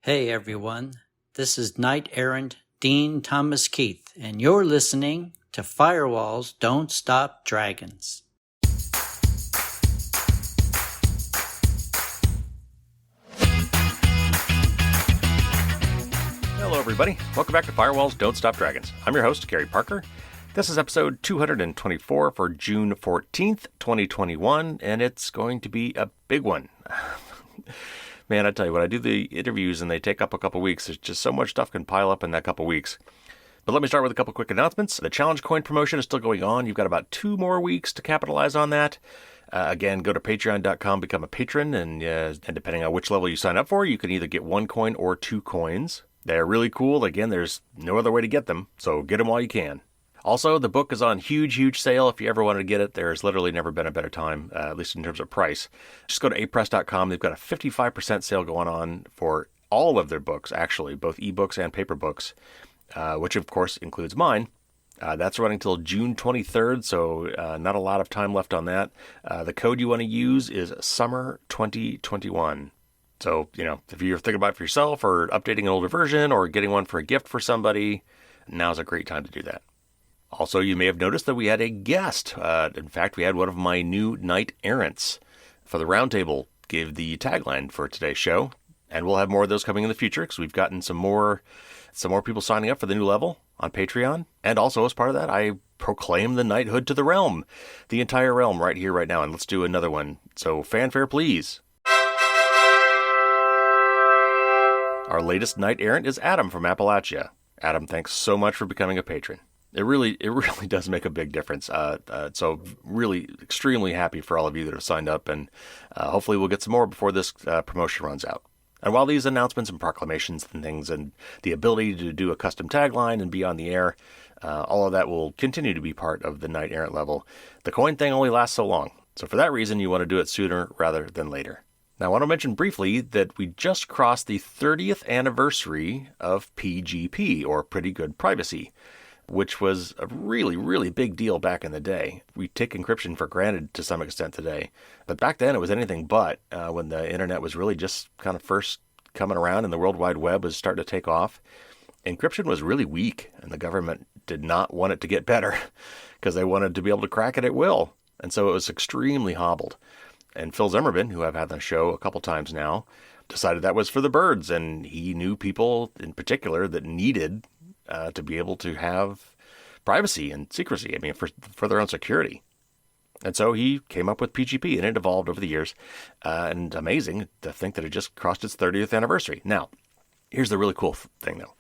Hey everyone, this is Knight Errant Dean Thomas Keith, and you're listening to Firewalls Don't Stop Dragons. Hello everybody, welcome back to Firewalls Don't Stop Dragons. I'm your host, Gary Parker. This is episode 224 for June 14th, 2021, and it's going to be a big one. Man, I tell you, when I do the interviews and they take up a couple weeks, there's just so much stuff can pile up in that couple weeks. But let me start with a couple quick announcements. The Challenge Coin promotion is still going on. You've got about 2 more weeks to capitalize on that. Again, go to patreon.com, become a patron, and depending on which level you sign up for, you can either get 1 coin or 2 coins. They're really cool. Again, there's no other way to get them, so get them while you can. Also, the book is on huge sale. If you ever wanted to get it, there's literally never been a better time, at least in terms of price. Just go to apress.com. They've got a 55% sale going on for all of their books, actually, both ebooks and paper books, which of course includes mine. That's running till June 23rd, so not a lot of time left on that. The code you want to use is summer2021. So, if you're thinking about it for yourself or updating an older version or getting one for a gift for somebody, now's a great time to do that. Also, you may have noticed that we had a guest. In fact, we had one of my new Knight Errants for the roundtable, gave the tagline for today's show. And we'll have more of those coming in the future because we've gotten some more people signing up for the new level on Patreon. And also, as part of that, I proclaim the knighthood to the realm, the entire realm right here, right now. And let's do another one. So fanfare, please. Our latest Knight Errant is Adam from Appalachia. Adam, thanks so much for becoming a patron. It really does make a big difference. So really extremely happy for all of you that have signed up, and hopefully we'll get some more before this promotion runs out. And while these announcements and proclamations and things and the ability to do a custom tagline and be on the air, all of that will continue to be part of the Knight Errant level, the coin thing only lasts so long. So for that reason, you want to do it sooner rather than later. Now, I want to mention briefly that we just crossed the 30th anniversary of PGP, or Pretty Good Privacy, which was a really big deal back in the day. We take encryption for granted to some extent today. But back then it was anything but, when the internet was really just kind of first coming around and the World Wide Web was starting to take off. Encryption was really weak, and the government did not want it to get better because they wanted to be able to crack it at will. And so it was extremely hobbled. And Phil Zimmerman, who I've had on the show a couple times now, decided that was for the birds. And he knew people in particular that needed to be able to have privacy and secrecy, for their own security. And so he came up with PGP, and it evolved over the years. And amazing to think that it just crossed its 30th anniversary. Now, here's the really cool thing, though.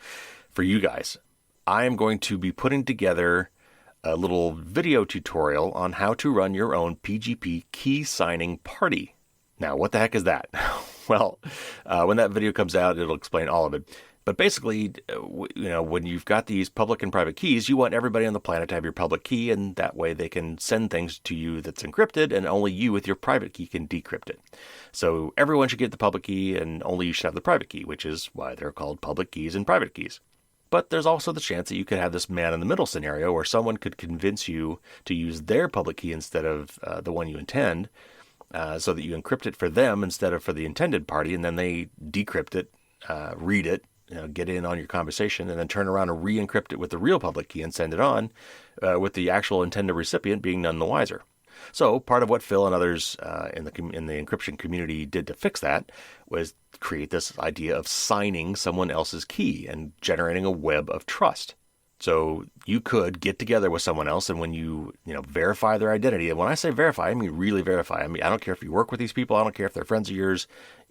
For you guys, I am going to be putting together a little video tutorial on how to run your own PGP key signing party. Now, what the heck is that? Well, when that video comes out, it'll explain all of it. But basically, when you've got these public and private keys, you want everybody on the planet to have your public key, and that way they can send things to you that's encrypted, and only you with your private key can decrypt it. So everyone should get the public key, and only you should have the private key, which is why they're called public keys and private keys. But there's also the chance that you could have this man-in-the-middle scenario where someone could convince you to use their public key instead of the one you intend, so that you encrypt it for them instead of for the intended party, and then they decrypt it, read it, get in on your conversation, and then turn around and re-encrypt it with the real public key and send it on, with the actual intended recipient being none the wiser. So part of what Phil and others in the encryption community did to fix that was create this idea of signing someone else's key and generating a web of trust. So you could get together with someone else, and when you verify their identity, and when I say verify, I mean really verify. I don't care if you work with these people, I don't care if they're friends of yours,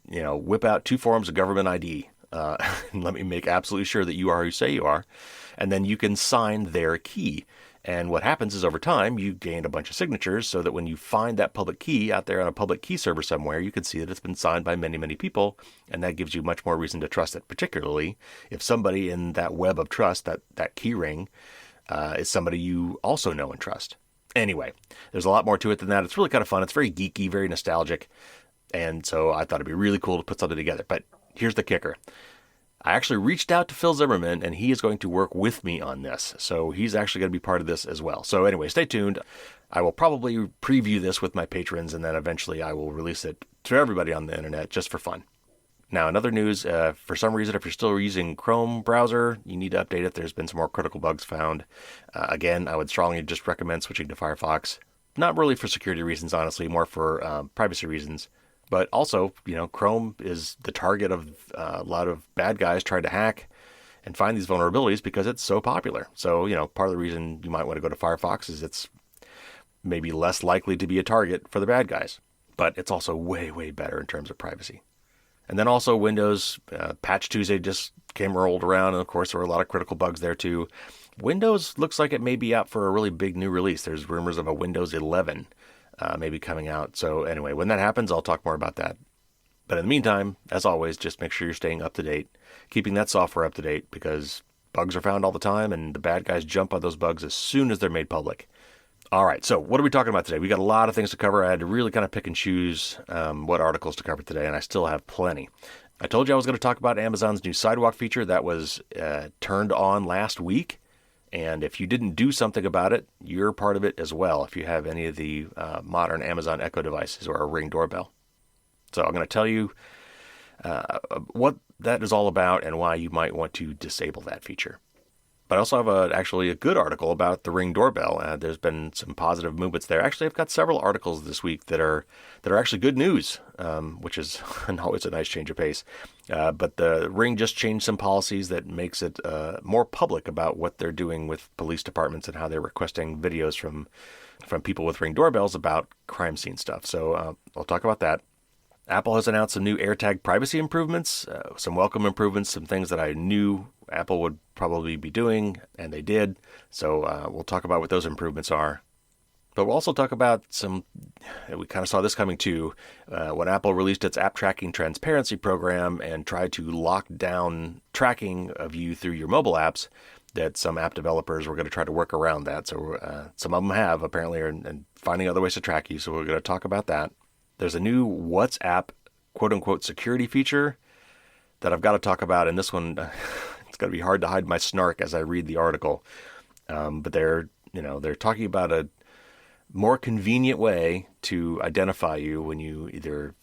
whip out 2 forms of government ID. And let me make absolutely sure that you are who you say you are. And then you can sign their key. And what happens is over time, you gain a bunch of signatures so that when you find that public key out there on a public key server somewhere, you can see that it's been signed by many people. And that gives you much more reason to trust it, particularly if somebody in that web of trust, that key ring, is somebody you also know and trust. Anyway, there's a lot more to it than that. It's really kind of fun. It's very geeky, very nostalgic. And so I thought it'd be really cool to put something together. But here's the kicker. I actually reached out to Phil Zimmerman, and he is going to work with me on this. So he's actually going to be part of this as well. So anyway, stay tuned. I will probably preview this with my patrons, and then eventually I will release it to everybody on the internet just for fun. Now, in other news, for some reason, if you're still using Chrome browser, you need to update it. There's been some more critical bugs found. Again, I would strongly just recommend switching to Firefox. Not really for security reasons, honestly, more for privacy reasons. But also, Chrome is the target of a lot of bad guys trying to hack and find these vulnerabilities because it's so popular. So, part of the reason you might want to go to Firefox is it's maybe less likely to be a target for the bad guys. But it's also way, way better in terms of privacy. And then also Windows, Patch Tuesday just rolled around, and of course there were a lot of critical bugs there too. Windows looks like it may be out for a really big new release. There's rumors of a Windows 11 maybe coming out. So anyway, when that happens, I'll talk more about that. But in the meantime, as always, just make sure you're staying up to date, keeping that software up to date, because bugs are found all the time, and the bad guys jump on those bugs as soon as they're made public. All right, so what are we talking about today? We got a lot of things to cover. I had to really kind of pick and choose what articles to cover today, and I still have plenty. I told you I was going to talk about Amazon's new Sidewalk feature that was turned on last week, and if you didn't do something about it, you're part of it as well if you have any of the modern Amazon Echo devices or a Ring doorbell. So I'm going to tell you what that is all about and why you might want to disable that feature. But I also have actually a good article about the Ring doorbell. There's been some positive movements there. Actually, I've got several articles this week that are actually good news, which is always a nice change of pace. But the Ring just changed some policies that makes it more public about what they're doing with police departments and how they're requesting videos from people with Ring doorbells about crime scene stuff. So I'll talk about that. Apple has announced some new AirTag privacy improvements, some welcome improvements, some things that I knew Apple would probably be doing, and they did. So we'll talk about what those improvements are. But we'll also talk about we kind of saw this coming too, when Apple released its app tracking transparency program and tried to lock down tracking of you through your mobile apps, that some app developers were going to try to work around that. So some of them have, apparently, and finding other ways to track you. So we're going to talk about that. There's a new WhatsApp quote-unquote security feature that I've got to talk about, and this one, it's going to be hard to hide my snark as I read the article. But they're talking about a more convenient way to identify you when you either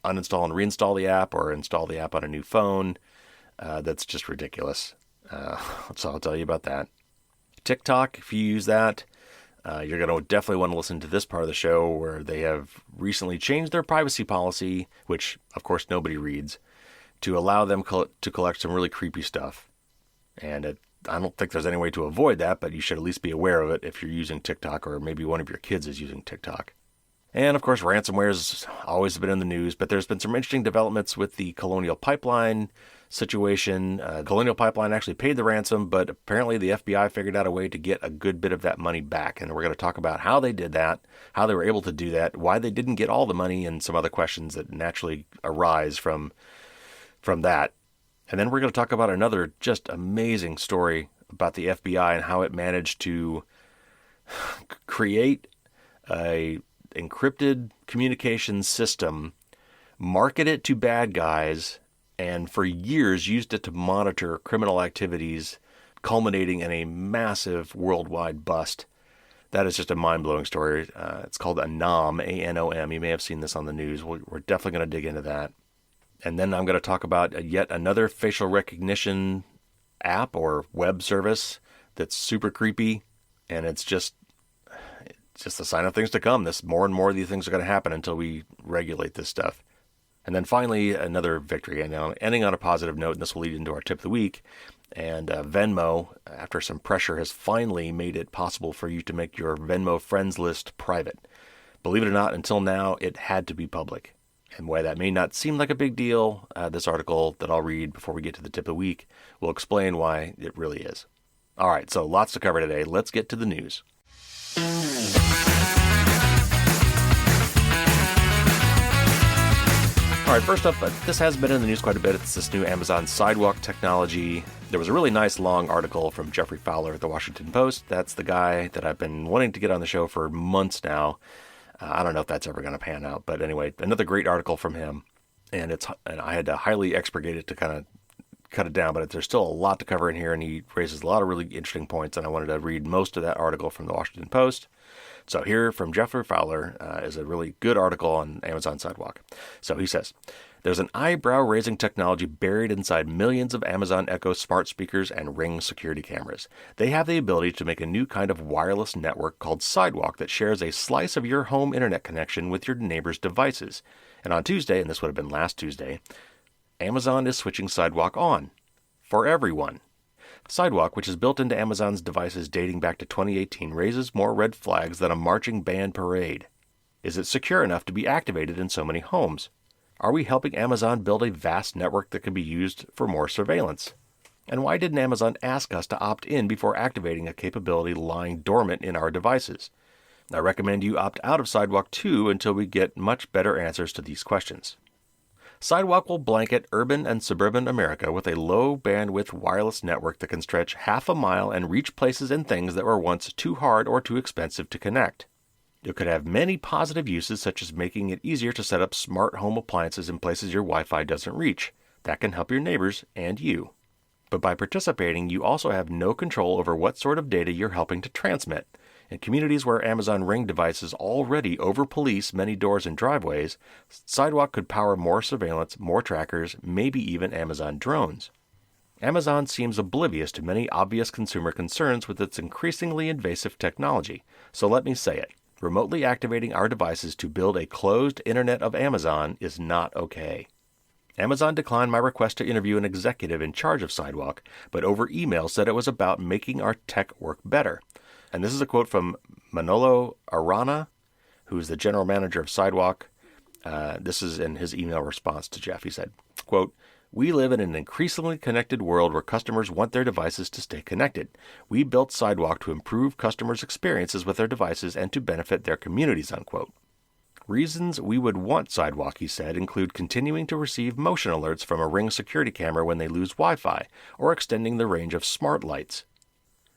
uninstall and reinstall the app or install the app on a new phone. That's just ridiculous. So I'll tell you about that. TikTok, if you use that, you're going to definitely want to listen to this part of the show where they have recently changed their privacy policy, which, of course, nobody reads, to allow them to collect some really creepy stuff. And I don't think there's any way to avoid that, but you should at least be aware of it if you're using TikTok or maybe one of your kids is using TikTok. And, of course, ransomware has always been in the news, but there's been some interesting developments with the Colonial Pipeline situation. Colonial Pipeline actually paid the ransom, but apparently the FBI figured out a way to get a good bit of that money back. And we're going to talk about how they did that, how they were able to do that, why they didn't get all the money, and some other questions that naturally arise from that. And then we're going to talk about another just amazing story about the FBI and how it managed to create a encrypted communication system, market it to bad guys, and for years used it to monitor criminal activities, culminating in a massive worldwide bust. That is just a mind-blowing story. It's called ANOM, A-N-O-M. You may have seen this on the news. We're definitely going to dig into that. And then I'm going to talk about yet another facial recognition app or web service that's super creepy, and it's just a sign of things to come. More and more of these things are going to happen until we regulate this stuff. And then finally, another victory. And now ending on a positive note, and this will lead into our tip of the week. And Venmo, after some pressure, has finally made it possible for you to make your Venmo friends list private. Believe it or not, until now, it had to be public. And why that may not seem like a big deal, this article that I'll read before we get to the tip of the week will explain why it really is. All right, so lots to cover today. Let's get to the news. All right, first up, this has been in the news quite a bit. It's this new Amazon Sidewalk technology. There was a really nice long article from Jeffrey Fowler at the Washington Post. That's the guy that I've been wanting to get on the show for months now. I don't know if that's ever going to pan out, but anyway, another great article from him. And I had to highly expurgate it to kind of cut it down, but there's still a lot to cover in here, and he raises a lot of really interesting points, and I wanted to read most of that article from the Washington Post. So here from Jeffrey Fowler is a really good article on Amazon Sidewalk. So he says, There's an eyebrow-raising technology buried inside millions of Amazon Echo smart speakers and Ring security cameras. They have the ability to make a new kind of wireless network called Sidewalk that shares a slice of your home internet connection with your neighbor's devices. And on Tuesday, and this would have been last Tuesday, Amazon is switching Sidewalk on. For everyone. Sidewalk, which is built into Amazon's devices dating back to 2018, raises more red flags than a marching band parade. Is it secure enough to be activated in so many homes? Are we helping Amazon build a vast network that can be used for more surveillance? And why didn't Amazon ask us to opt in before activating a capability lying dormant in our devices? I recommend you opt out of Sidewalk 2 until we get much better answers to these questions. Sidewalk will blanket urban and suburban America with a low-bandwidth wireless network that can stretch half a mile and reach places and things that were once too hard or too expensive to connect. It could have many positive uses, such as making it easier to set up smart home appliances in places your Wi-Fi doesn't reach. That can help your neighbors and you. But by participating, you also have no control over what sort of data you're helping to transmit. In communities where Amazon Ring devices already over-police many doors and driveways, Sidewalk could power more surveillance, more trackers, maybe even Amazon drones. Amazon seems oblivious to many obvious consumer concerns with its increasingly invasive technology. So let me say it. Remotely activating our devices to build a closed Internet of Amazon is not okay. Amazon declined my request to interview an executive in charge of Sidewalk, but over email said it was about making our tech work better. And this is a quote from Manolo Arana, who's the general manager of Sidewalk. This is in his email response to Jeff. He said, quote, "We live in an increasingly connected world where customers want their devices to stay connected. We built Sidewalk to improve customers' experiences with their devices and to benefit their communities," unquote. Reasons we would want Sidewalk, he said, include continuing to receive motion alerts from a Ring security camera when they lose Wi-Fi, or extending the range of smart lights.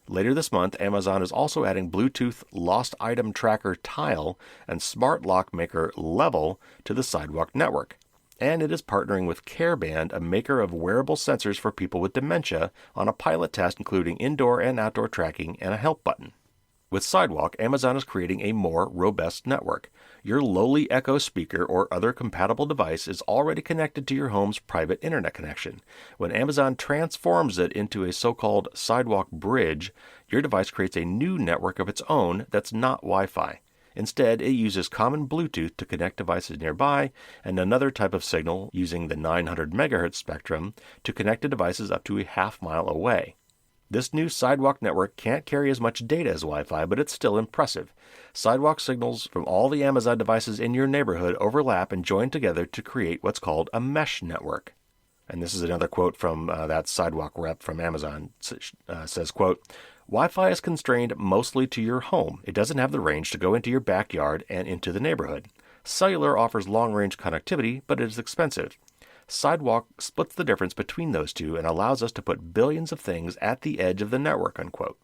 Later this month, Amazon is also adding Bluetooth Lost Item Tracker Tile and Smart Lock Maker Level to the Sidewalk network. And it is partnering with CareBand, a maker of wearable sensors for people with dementia, on a pilot test including indoor and outdoor tracking and a help button. With Sidewalk, Amazon is creating a more robust network. Your lowly Echo speaker or other compatible device is already connected to your home's private internet connection. When Amazon transforms it into a so-called Sidewalk bridge, your device creates a new network of its own that's not Wi-Fi. Instead, it uses common Bluetooth to connect devices nearby and another type of signal using the 900 MHz spectrum to connect to devices up to a half-mile away. This new Sidewalk network can't carry as much data as Wi-Fi, but it's still impressive. Sidewalk signals from all the Amazon devices in your neighborhood overlap and join together to create what's called a mesh network. And this is another quote from that Sidewalk rep from Amazon. Says, quote, "Wi-Fi is constrained mostly to your home. It doesn't have the range to go into your backyard and into the neighborhood. Cellular offers long-range connectivity, but it is expensive. Sidewalk splits the difference between those two and allows us to put billions of things at the edge of the network," unquote.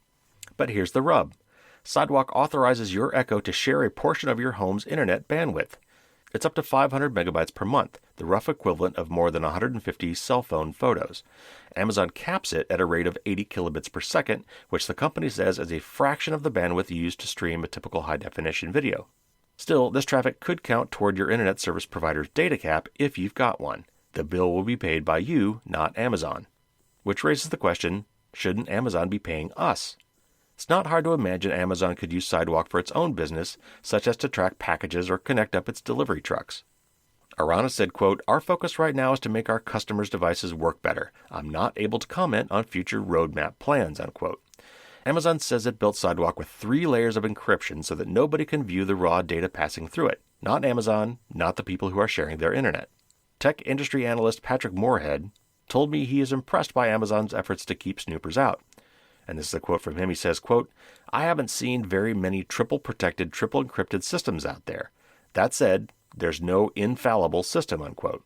But here's the rub. Sidewalk authorizes your Echo to share a portion of your home's internet bandwidth. It's up to 500 megabytes per month, the rough equivalent of more than 150 cell phone photos. Amazon caps it at a rate of 80 kilobits per second, which the company says is a fraction of the bandwidth used to stream a typical high-definition video. Still, this traffic could count toward your internet service provider's data cap if you've got one. The bill will be paid by you, not Amazon. Which raises the question, shouldn't Amazon be paying us? It's not hard to imagine Amazon could use Sidewalk for its own business, such as to track packages or connect up its delivery trucks. Arana said, quote, "Our focus right now is to make our customers' devices work better. I'm not able to comment on future roadmap plans," unquote. Amazon says it built Sidewalk with 3 layers of encryption so that nobody can view the raw data passing through it. Not Amazon, not the people who are sharing their internet. Tech industry analyst Patrick Moorhead told me he is impressed by Amazon's efforts to keep snoopers out. And this is a quote from him. He says, quote, "I haven't seen very many triple protected, triple encrypted systems out there. That said, there's no infallible system," unquote.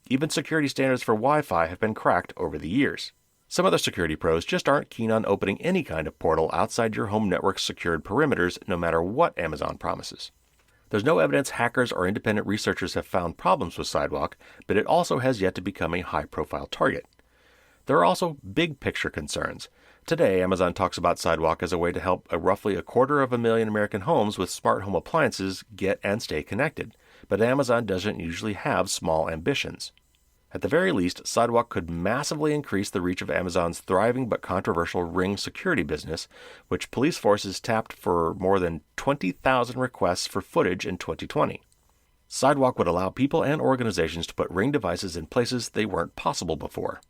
Even security standards for Wi-Fi have been cracked over the years. Some other security pros just aren't keen on opening any kind of portal outside your home network's secured perimeters, no matter what Amazon promises. There's no evidence hackers or independent researchers have found problems with Sidewalk, but it also has yet to become a high-profile target. There are also big-picture concerns. Today, Amazon talks about Sidewalk as a way to help roughly 250,000 American homes with smart home appliances get and stay connected. But Amazon doesn't usually have small ambitions. At the very least, Sidewalk could massively increase the reach of Amazon's thriving but controversial Ring security business, which police forces tapped for more than 20,000 requests for footage in 2020. Sidewalk would allow people and organizations to put Ring devices in places they weren't possible before.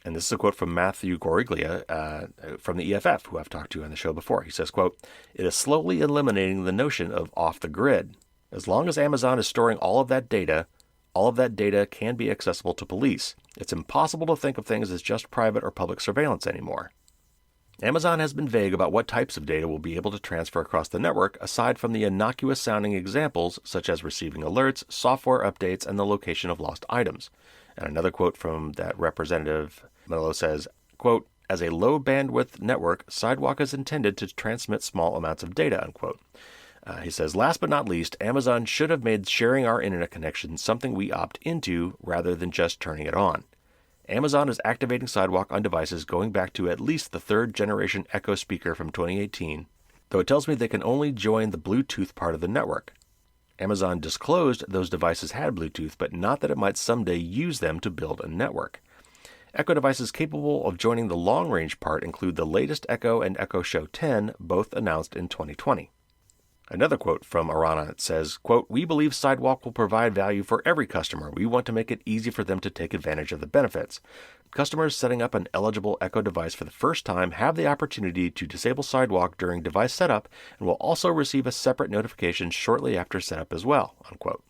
And this is a quote from Matthew Goriglia from the EFF, who I've talked to on the show before. He says, quote, "It is slowly eliminating the notion of off the grid. As long as Amazon is storing all of that data can be accessible to police. It's impossible to think of things as just private or public surveillance anymore." Amazon has been vague about what types of data will be able to transfer across the network, aside from the innocuous-sounding examples such as receiving alerts, software updates, and the location of lost items. And another quote from that representative, Mello, says, quote, "As a low-bandwidth network, Sidewalk is intended to transmit small amounts of data," unquote. He says, "Last but not least, Amazon should have made sharing our internet connection something we opt into rather than just turning it on. Amazon is activating Sidewalk on devices going back to at least the third-generation Echo speaker from 2018, though it tells me they can only join the Bluetooth part of the network. Amazon disclosed those devices had Bluetooth, but not that it might someday use them to build a network. Echo devices capable of joining the long-range part include the latest Echo and Echo Show 10, both announced in 2020. Another quote from Arana says, quote, "We believe Sidewalk will provide value for every customer. We want to make it easy for them to take advantage of the benefits. Customers setting up an eligible Echo device for the first time have the opportunity to disable Sidewalk during device setup and will also receive a separate notification shortly after setup as well," unquote.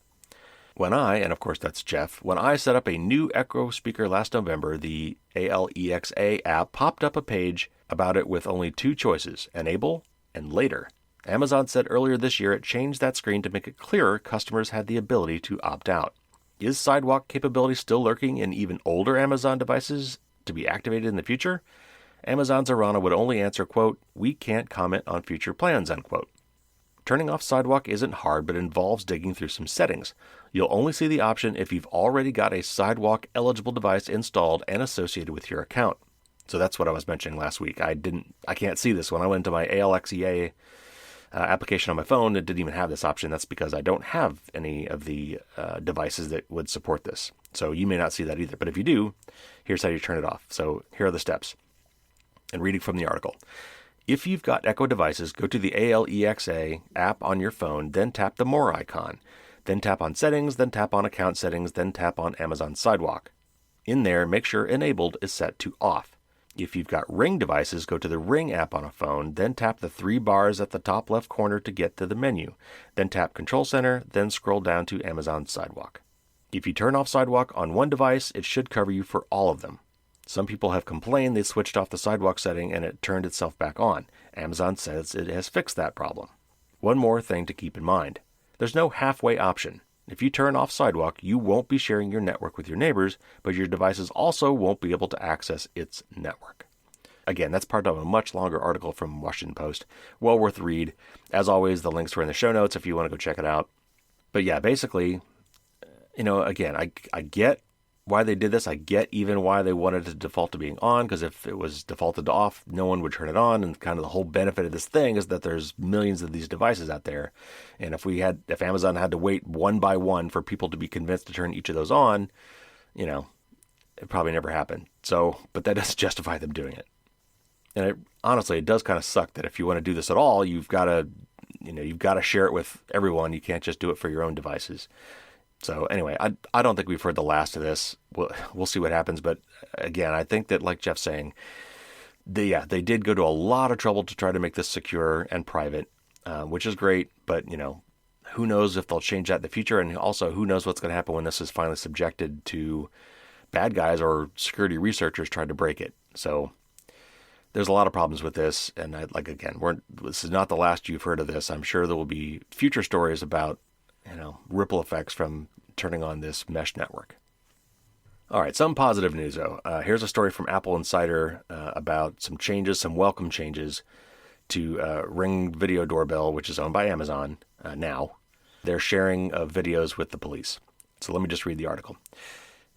When and of course that's Jeff, when I set up a new Echo speaker last November, the ALEXA app popped up a page about it with only two choices, enable and later. Amazon said earlier this year it changed that screen to make it clearer customers had the ability to opt out. Is Sidewalk capability still lurking in even older Amazon devices to be activated in the future? Amazon's Arana would only answer, quote, "We can't comment on future plans," unquote. Turning off Sidewalk isn't hard, but involves digging through some settings. You'll only see the option if you've already got a Sidewalk-eligible device installed and associated with your account. So that's what I was mentioning last week. I can't see this. When I went to my ALEXA application on my phone, it didn't even have this option. That's because I don't have any of the devices that would support this. So you may not see that either. But if you do, here's how you turn it off. So here are the steps. And reading from the article. If you've got Echo devices, go to the ALEXA app on your phone, then tap the More icon. Then tap on Settings, then tap on Account Settings, then tap on Amazon Sidewalk. In there, make sure Enabled is set to Off. If you've got Ring devices, go to the Ring app on a phone, then tap the three bars at the top left corner to get to the menu. Then tap Control Center, then scroll down to Amazon Sidewalk. If you turn off Sidewalk on one device, it should cover you for all of them. Some people have complained they switched off the Sidewalk setting and it turned itself back on. Amazon says it has fixed that problem. One more thing to keep in mind. There's no halfway option. If you turn off Sidewalk, you won't be sharing your network with your neighbors, but your devices also won't be able to access its network. Again, that's part of a much longer article from Washington Post. Well worth the read. As always, the links are in the show notes if you want to go check it out. But yeah, basically, again, I get why they did this. I get even why they wanted to default to being on, because if it was defaulted to off, no one would turn it on. And kind of the whole benefit of this thing is that there's millions of these devices out there. And if Amazon had to wait one by one for people to be convinced to turn each of those on, it probably never happened. So, but that doesn't justify them doing it. And honestly, it does kind of suck that if you want to do this at all, you've got to share it with everyone. You can't just do it for your own devices. So anyway, I don't think we've heard the last of this. We'll see what happens. But again, I think that, like Jeff's saying, they did go to a lot of trouble to try to make this secure and private, which is great. But, who knows if they'll change that in the future. And also, who knows what's going to happen when this is finally subjected to bad guys or security researchers trying to break it. So there's a lot of problems with this. And this is not the last you've heard of this. I'm sure there will be future stories about ripple effects from turning on this mesh network. All right, some positive news, though. Here's a story from Apple Insider about some welcome changes to Ring Video Doorbell, which is owned by Amazon now. They're sharing videos with the police. So let me just read the article.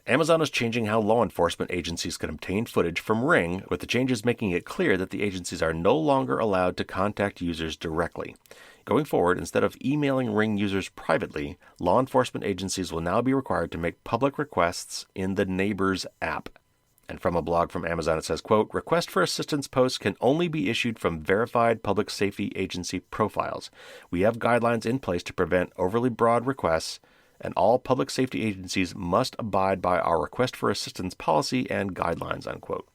Amazon is changing how law enforcement agencies can obtain footage from Ring, with the changes making it clear that the agencies are no longer allowed to contact users directly. Going forward, instead of emailing Ring users privately, law enforcement agencies will now be required to make public requests in the Neighbors app. And from a blog from Amazon, it says, quote, "Request for assistance posts can only be issued from verified public safety agency profiles. We have guidelines in place to prevent overly broad requests, and all public safety agencies must abide by our request for assistance policy and guidelines," unquote.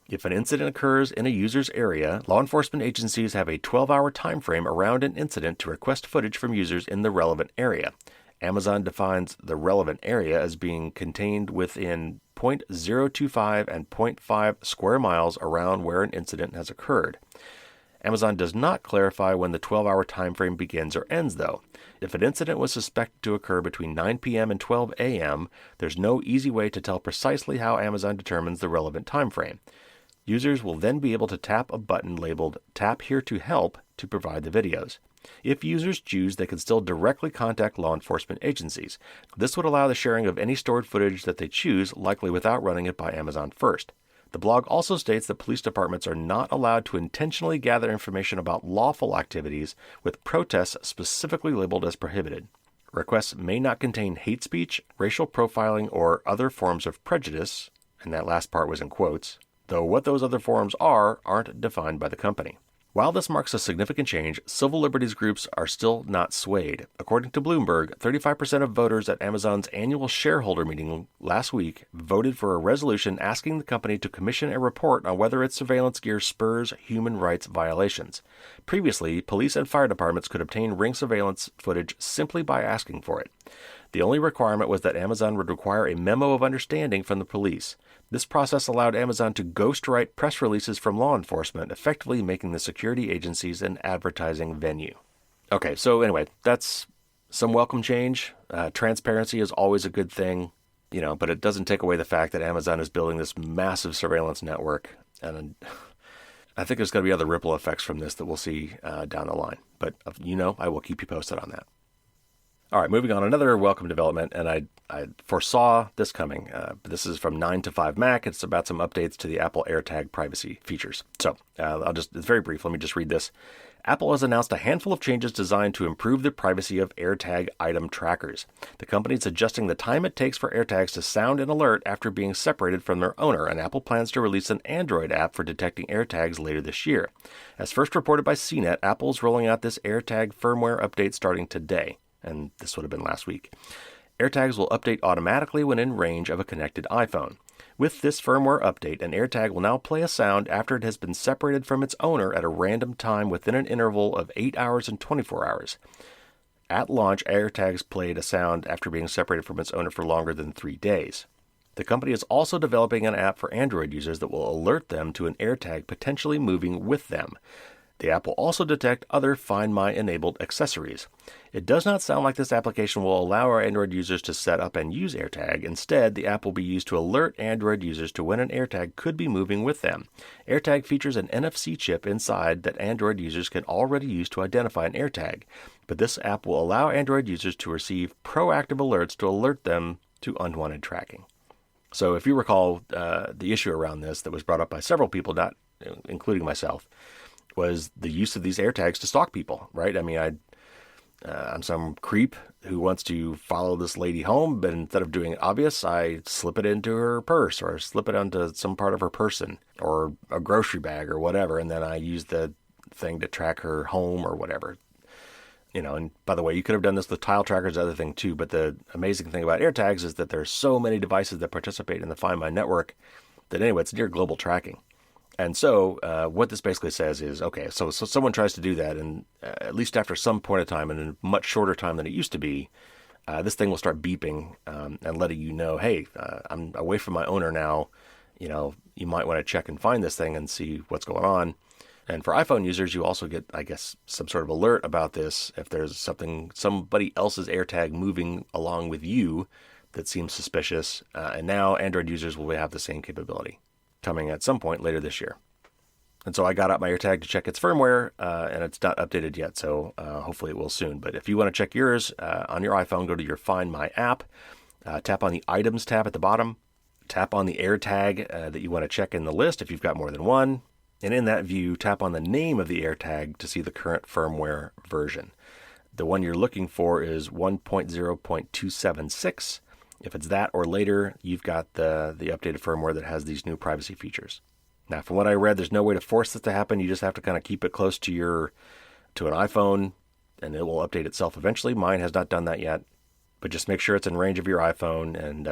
If an incident occurs in a user's area, law enforcement agencies have a 12-hour time frame around an incident to request footage from users in the relevant area. Amazon defines the relevant area as being contained within 0.025 and 0.5 square miles around where an incident has occurred. Amazon does not clarify when the 12-hour time frame begins or ends, though. If an incident was suspected to occur between 9 p.m. and 12 a.m., there's no easy way to tell precisely how Amazon determines the relevant time frame. Users will then be able to tap a button labeled "Tap Here to Help" to provide the videos. If users choose, they can still directly contact law enforcement agencies. This would allow the sharing of any stored footage that they choose, likely without running it by Amazon first. The blog also states that police departments are not allowed to intentionally gather information about lawful activities, with protests specifically labeled as prohibited. Requests may not contain hate speech, racial profiling, or other forms of prejudice, and that last part was in quotes, though what those other forms aren't defined by the company. While this marks a significant change, civil liberties groups are still not swayed. According to Bloomberg, 35% of voters at Amazon's annual shareholder meeting last week voted for a resolution asking the company to commission a report on whether its surveillance gear spurs human rights violations. Previously, police and fire departments could obtain Ring surveillance footage simply by asking for it. The only requirement was that Amazon would require a memo of understanding from the police. This process allowed Amazon to ghostwrite press releases from law enforcement, effectively making the security agencies an advertising venue. Okay, so anyway, that's some welcome change. Transparency is always a good thing, but it doesn't take away the fact that Amazon is building this massive surveillance network. And I think there's going to be other ripple effects from this that we'll see down the line. But, I will keep you posted on that. All right, moving on, another welcome development, and I foresaw this coming. This is from 9 to 5 Mac. It's about some updates to the Apple AirTag privacy features. So it's very brief. Let me just read this. Apple has announced a handful of changes designed to improve the privacy of AirTag item trackers. The company is adjusting the time it takes for AirTags to sound and alert after being separated from their owner, and Apple plans to release an Android app for detecting AirTags later this year. As first reported by CNET, Apple is rolling out this AirTag firmware update starting today. And this would have been last week. AirTags will update automatically when in range of a connected iPhone. With this firmware update, an AirTag will now play a sound after it has been separated from its owner at a random time within an interval of 8 hours and 24 hours. At launch, AirTags played a sound after being separated from its owner for longer than 3 days. The company is also developing an app for Android users that will alert them to an AirTag potentially moving with them. The app will also detect other Find My-enabled accessories. It does not sound like this application will allow our Android users to set up and use AirTag. Instead, the app will be used to alert Android users to when an AirTag could be moving with them. AirTag features an NFC chip inside that Android users can already use to identify an AirTag, but this app will allow Android users to receive proactive alerts to alert them to unwanted tracking. So if you recall, the issue around this that was brought up by several people, not including myself, was the use of these AirTags to stalk people, right? I mean, I'm some creep who wants to follow this lady home, but instead of doing it obvious, I slip it into her purse or slip it onto some part of her person or a grocery bag or whatever, and then I use the thing to track her home or whatever. And by the way, you could have done this with tile trackers, other thing too, but the amazing thing about AirTags is that there's so many devices that participate in the Find My network that anyway, it's near global tracking. And so what this basically says is, okay, so someone tries to do that, and at least after some point of time, and in a much shorter time than it used to be, this thing will start beeping and letting you know, hey, I'm away from my owner now. You might want to check and find this thing and see what's going on. And for iPhone users, you also get, I guess, some sort of alert about this if there's somebody else's AirTag moving along with you that seems suspicious. And now Android users will have the same capability, coming at some point later this year. And so I got out my AirTag to check its firmware, and it's not updated yet, so hopefully it will soon. But if you want to check yours on your iPhone, go to your Find My app, Tap on the Items tab at the bottom. Tap on the AirTag that you want to check in the list if you've got more than one. And in that view, tap on the name of the AirTag to see the current firmware version. The one you're looking for is 1.0.276. If it's that or later, you've got the updated firmware that has these new privacy features. Now, from what I read, there's no way to force this to happen. You just have to kind of keep it close to an iPhone, and it will update itself eventually. Mine has not done that yet, but just make sure it's in range of your iPhone. And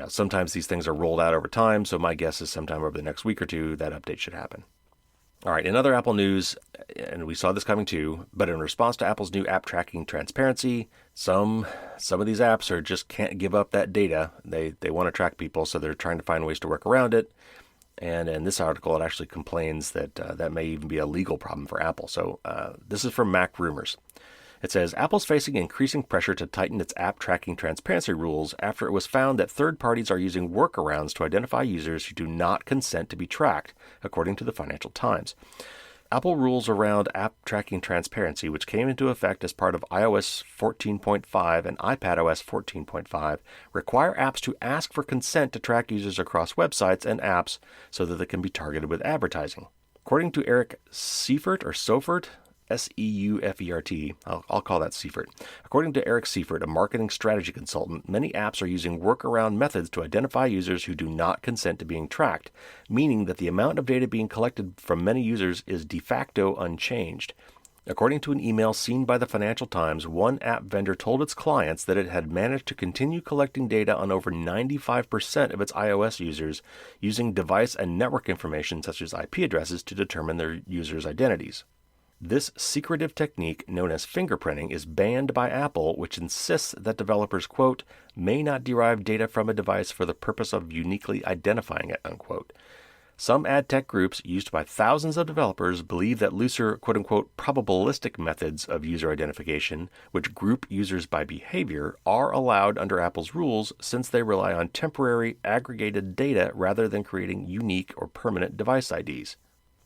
sometimes these things are rolled out over time. So my guess is sometime over the next week or two, that update should happen. All right, in other Apple news, and we saw this coming too, but in response to Apple's new app tracking transparency, some of these apps just can't give up that data. They want to track people, so they're trying to find ways to work around it. And in this article, it actually complains that that may even be a legal problem for Apple. So this is from Mac Rumors. It says, Apple's facing increasing pressure to tighten its app tracking transparency rules after it was found that third parties are using workarounds to identify users who do not consent to be tracked, according to the Financial Times. Apple rules around app tracking transparency, which came into effect as part of iOS 14.5 and iPadOS 14.5, require apps to ask for consent to track users across websites and apps so that they can be targeted with advertising. According to Eric Seifert, S-E-U-F-E-R-T. I'll call that Seifert. According to Eric Seifert, a marketing strategy consultant, many apps are using workaround methods to identify users who do not consent to being tracked, meaning that the amount of data being collected from many users is de facto unchanged. According to an email seen by the Financial Times, one app vendor told its clients that it had managed to continue collecting data on over 95% of its iOS users using device and network information such as IP addresses to determine their users' identities. This secretive technique, known as fingerprinting, is banned by Apple, which insists that developers, quote, may not derive data from a device for the purpose of uniquely identifying it, unquote. Some ad tech groups, used by thousands of developers, believe that looser, quote-unquote, probabilistic methods of user identification, which group users by behavior, are allowed under Apple's rules since they rely on temporary, aggregated data rather than creating unique or permanent device IDs.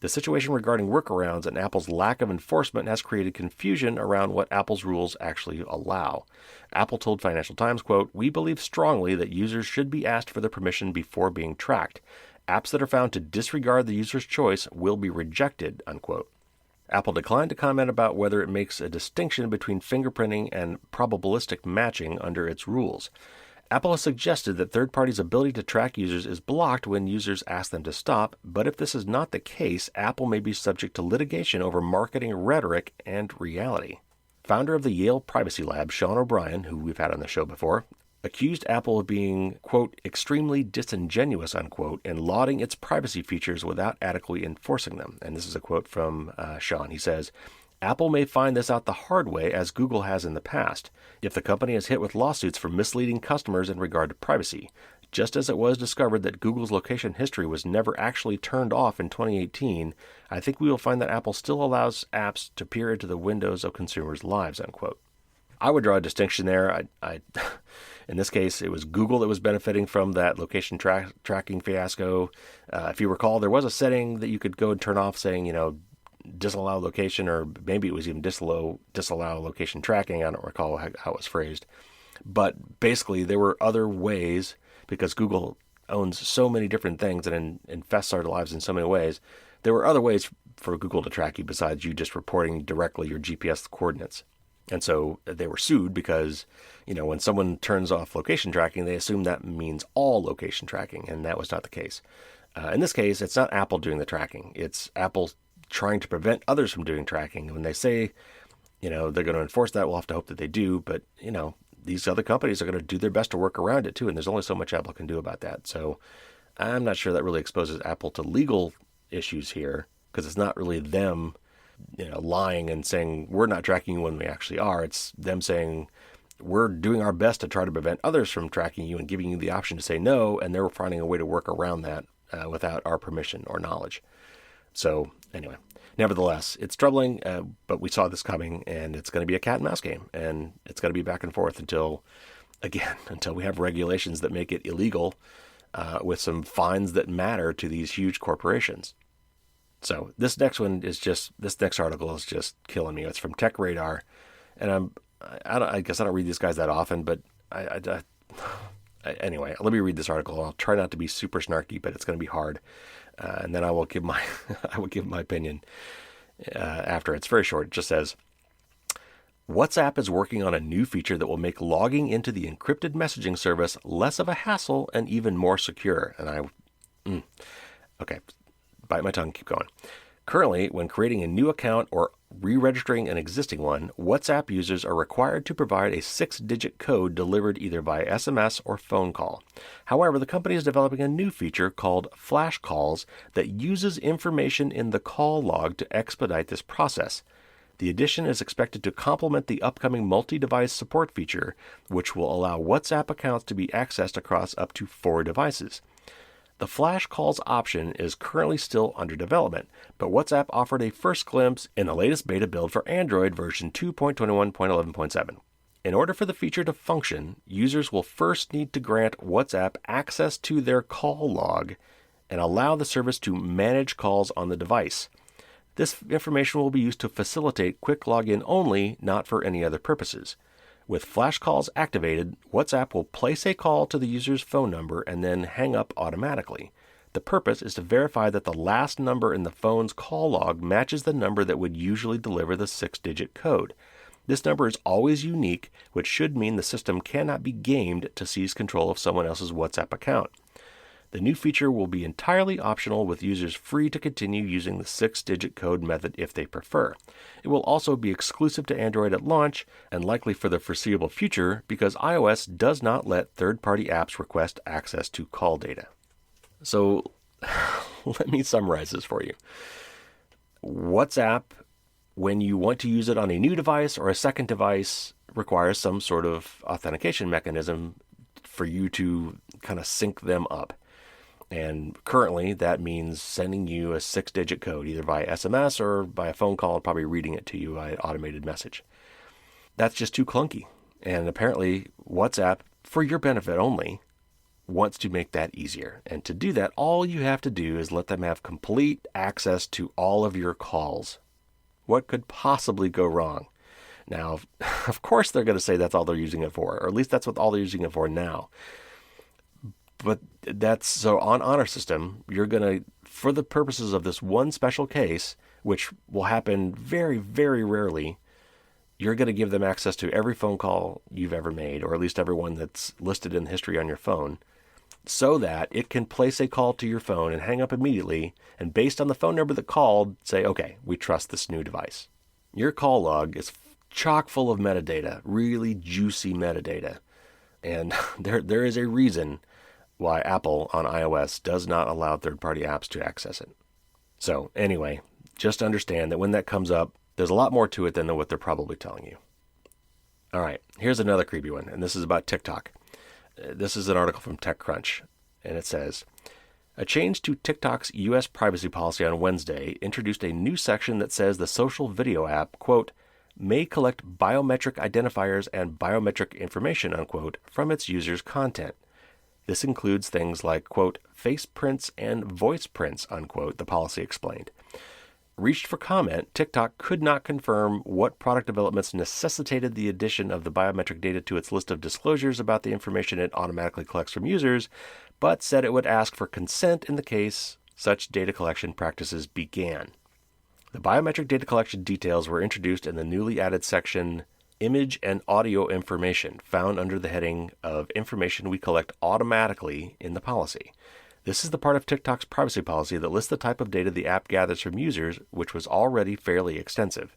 The situation regarding workarounds and Apple's lack of enforcement has created confusion around what Apple's rules actually allow. Apple told Financial Times, quote, we believe strongly that users should be asked for their permission before being tracked. Apps that are found to disregard the user's choice will be rejected, unquote. Apple declined to comment about whether it makes a distinction between fingerprinting and probabilistic matching under its rules. Apple has suggested that third parties' ability to track users is blocked when users ask them to stop, but if this is not the case, Apple may be subject to litigation over marketing rhetoric and reality. Founder of the Yale Privacy Lab, Sean O'Brien, who we've had on the show before, accused Apple of being, quote, extremely disingenuous, unquote, in lauding its privacy features without adequately enforcing them. And this is a quote from Sean. He says, Apple may find this out the hard way, as Google has in the past, if the company is hit with lawsuits for misleading customers in regard to privacy. Just as it was discovered that Google's location history was never actually turned off in 2018, I think we will find that Apple still allows apps to peer into the windows of consumers' lives, unquote. I would draw a distinction there. In this case, it was Google that was benefiting from that location tracking fiasco. If you recall, there was a setting that you could go and turn off saying, disallow location, or maybe it was even disallow location tracking. I don't recall how it was phrased. But basically, there were other ways, because Google owns so many different things and infests our lives in so many ways. There were other ways for Google to track you besides you just reporting directly your GPS coordinates. And so they were sued because, when someone turns off location tracking, they assume that means all location tracking, and that was not the case. In this case, it's not Apple doing the tracking. It's Apple trying to prevent others from doing tracking. And when they say, they're going to enforce that, we'll have to hope that they do. But, these other companies are going to do their best to work around it too. And there's only so much Apple can do about that. So I'm not sure that really exposes Apple to legal issues here, because it's not really them, lying and saying we're not tracking you when we actually are. It's them saying we're doing our best to try to prevent others from tracking you and giving you the option to say no. And they're finding a way to work around that without our permission or knowledge. So anyway, nevertheless, it's troubling, but we saw this coming, and it's going to be a cat and mouse game, and it's going to be back and forth until we have regulations that make it illegal with some fines that matter to these huge corporations. So this next article is just killing me. It's from Tech Radar, and I guess I don't read these guys that often, but Anyway, let me read this article. I'll try not to be super snarky, but it's going to be hard. And then I will give my opinion after. It's very short. It just says, WhatsApp is working on a new feature that will make logging into the encrypted messaging service less of a hassle and even more secure. And okay, bite my tongue, keep going. Currently, when creating a new account or re-registering an existing one, WhatsApp users are required to provide a 6-digit code delivered either by SMS or phone call. However, the company is developing a new feature called Flash Calls that uses information in the call log to expedite this process. The addition is expected to complement the upcoming multi-device support feature, which will allow WhatsApp accounts to be accessed across up to 4 devices. The Flash Calls option is currently still under development, but WhatsApp offered a first glimpse in the latest beta build for Android version 2.21.11.7. In order for the feature to function, users will first need to grant WhatsApp access to their call log and allow the service to manage calls on the device. This information will be used to facilitate quick login only, not for any other purposes. With Flash Calls activated, WhatsApp will place a call to the user's phone number and then hang up automatically. The purpose is to verify that the last number in the phone's call log matches the number that would usually deliver the 6-digit code. This number is always unique, which should mean the system cannot be gamed to seize control of someone else's WhatsApp account. The new feature will be entirely optional, with users free to continue using the 6-digit code method if they prefer. It will also be exclusive to Android at launch and likely for the foreseeable future because iOS does not let third-party apps request access to call data. So let me summarize this for you. WhatsApp, when you want to use it on a new device or a second device, requires some sort of authentication mechanism for you to kind of sync them up. And currently, that means sending you a 6-digit code, either by SMS or by a phone call, probably reading it to you by an automated message. That's just too clunky. And apparently, WhatsApp, for your benefit only, wants to make that easier. And to do that, all you have to do is let them have complete access to all of your calls. What could possibly go wrong? Now, of course, they're going to say that's all they're using it for, or at least that's what all they're using it for now. But that's so on our system, you're going to, for the purposes of this one special case, which will happen very, very rarely, you're going to give them access to every phone call you've ever made, or at least every one that's listed in history on your phone, so that it can place a call to your phone and hang up immediately, and based on the phone number that called, say, okay, we trust this new device. Your call log is chock full of metadata, really juicy metadata. And there is a reason why Apple on iOS does not allow third-party apps to access it. So anyway, just understand that when that comes up, there's a lot more to it than what they're probably telling you. All right, here's another creepy one, and this is about TikTok. This is an article from TechCrunch, and it says, a change to TikTok's U.S. privacy policy on Wednesday introduced a new section that says the social video app, quote, may collect biometric identifiers and biometric information, unquote, from its users' content. This includes things like, quote, face prints and voice prints, unquote, the policy explained. Reached for comment, TikTok could not confirm what product developments necessitated the addition of the biometric data to its list of disclosures about the information it automatically collects from users, but said it would ask for consent in the case such data collection practices began. The biometric data collection details were introduced in the newly added section Image and Audio Information, found under the heading of Information we collect automatically in the policy. This is the part of TikTok's privacy policy that lists the type of data the app gathers from users, which was already fairly extensive.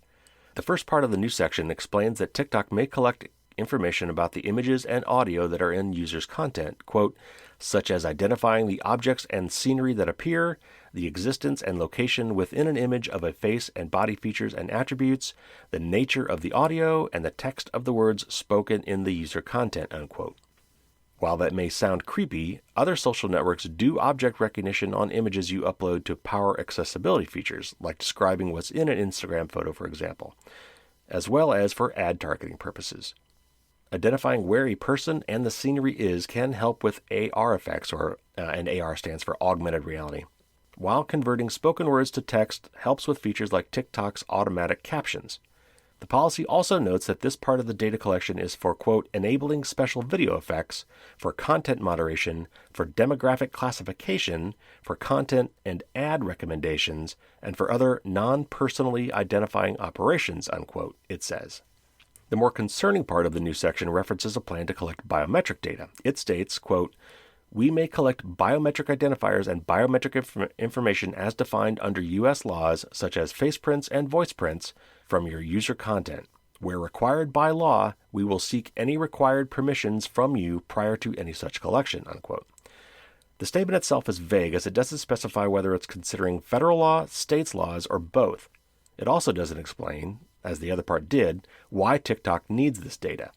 The first part of the new section explains that TikTok may collect information about the images and audio that are in users' content, quote, such as identifying the objects and scenery that appear, the existence and location within an image of a face and body features and attributes, the nature of the audio, and the text of the words spoken in the user content, unquote. While that may sound creepy, other social networks do object recognition on images you upload to power accessibility features, like describing what's in an Instagram photo, for example, as well as for ad targeting purposes. Identifying where a person and the scenery is can help with AR effects, and AR stands for augmented reality, while converting spoken words to text helps with features like TikTok's automatic captions. The policy also notes that this part of the data collection is for, quote, enabling special video effects, for content moderation, for demographic classification, for content and ad recommendations, and for other non-personally identifying operations, unquote, it says. The more concerning part of the new section references a plan to collect biometric data. It states, quote, we may collect biometric identifiers and biometric information as defined under U.S. laws such as face prints and voice prints from your user content. Where required by law, we will seek any required permissions from you prior to any such collection, unquote. The statement itself is vague as it doesn't specify whether it's considering federal law, states' laws, or both. It also doesn't explain, as the other part did, why TikTok needs this data.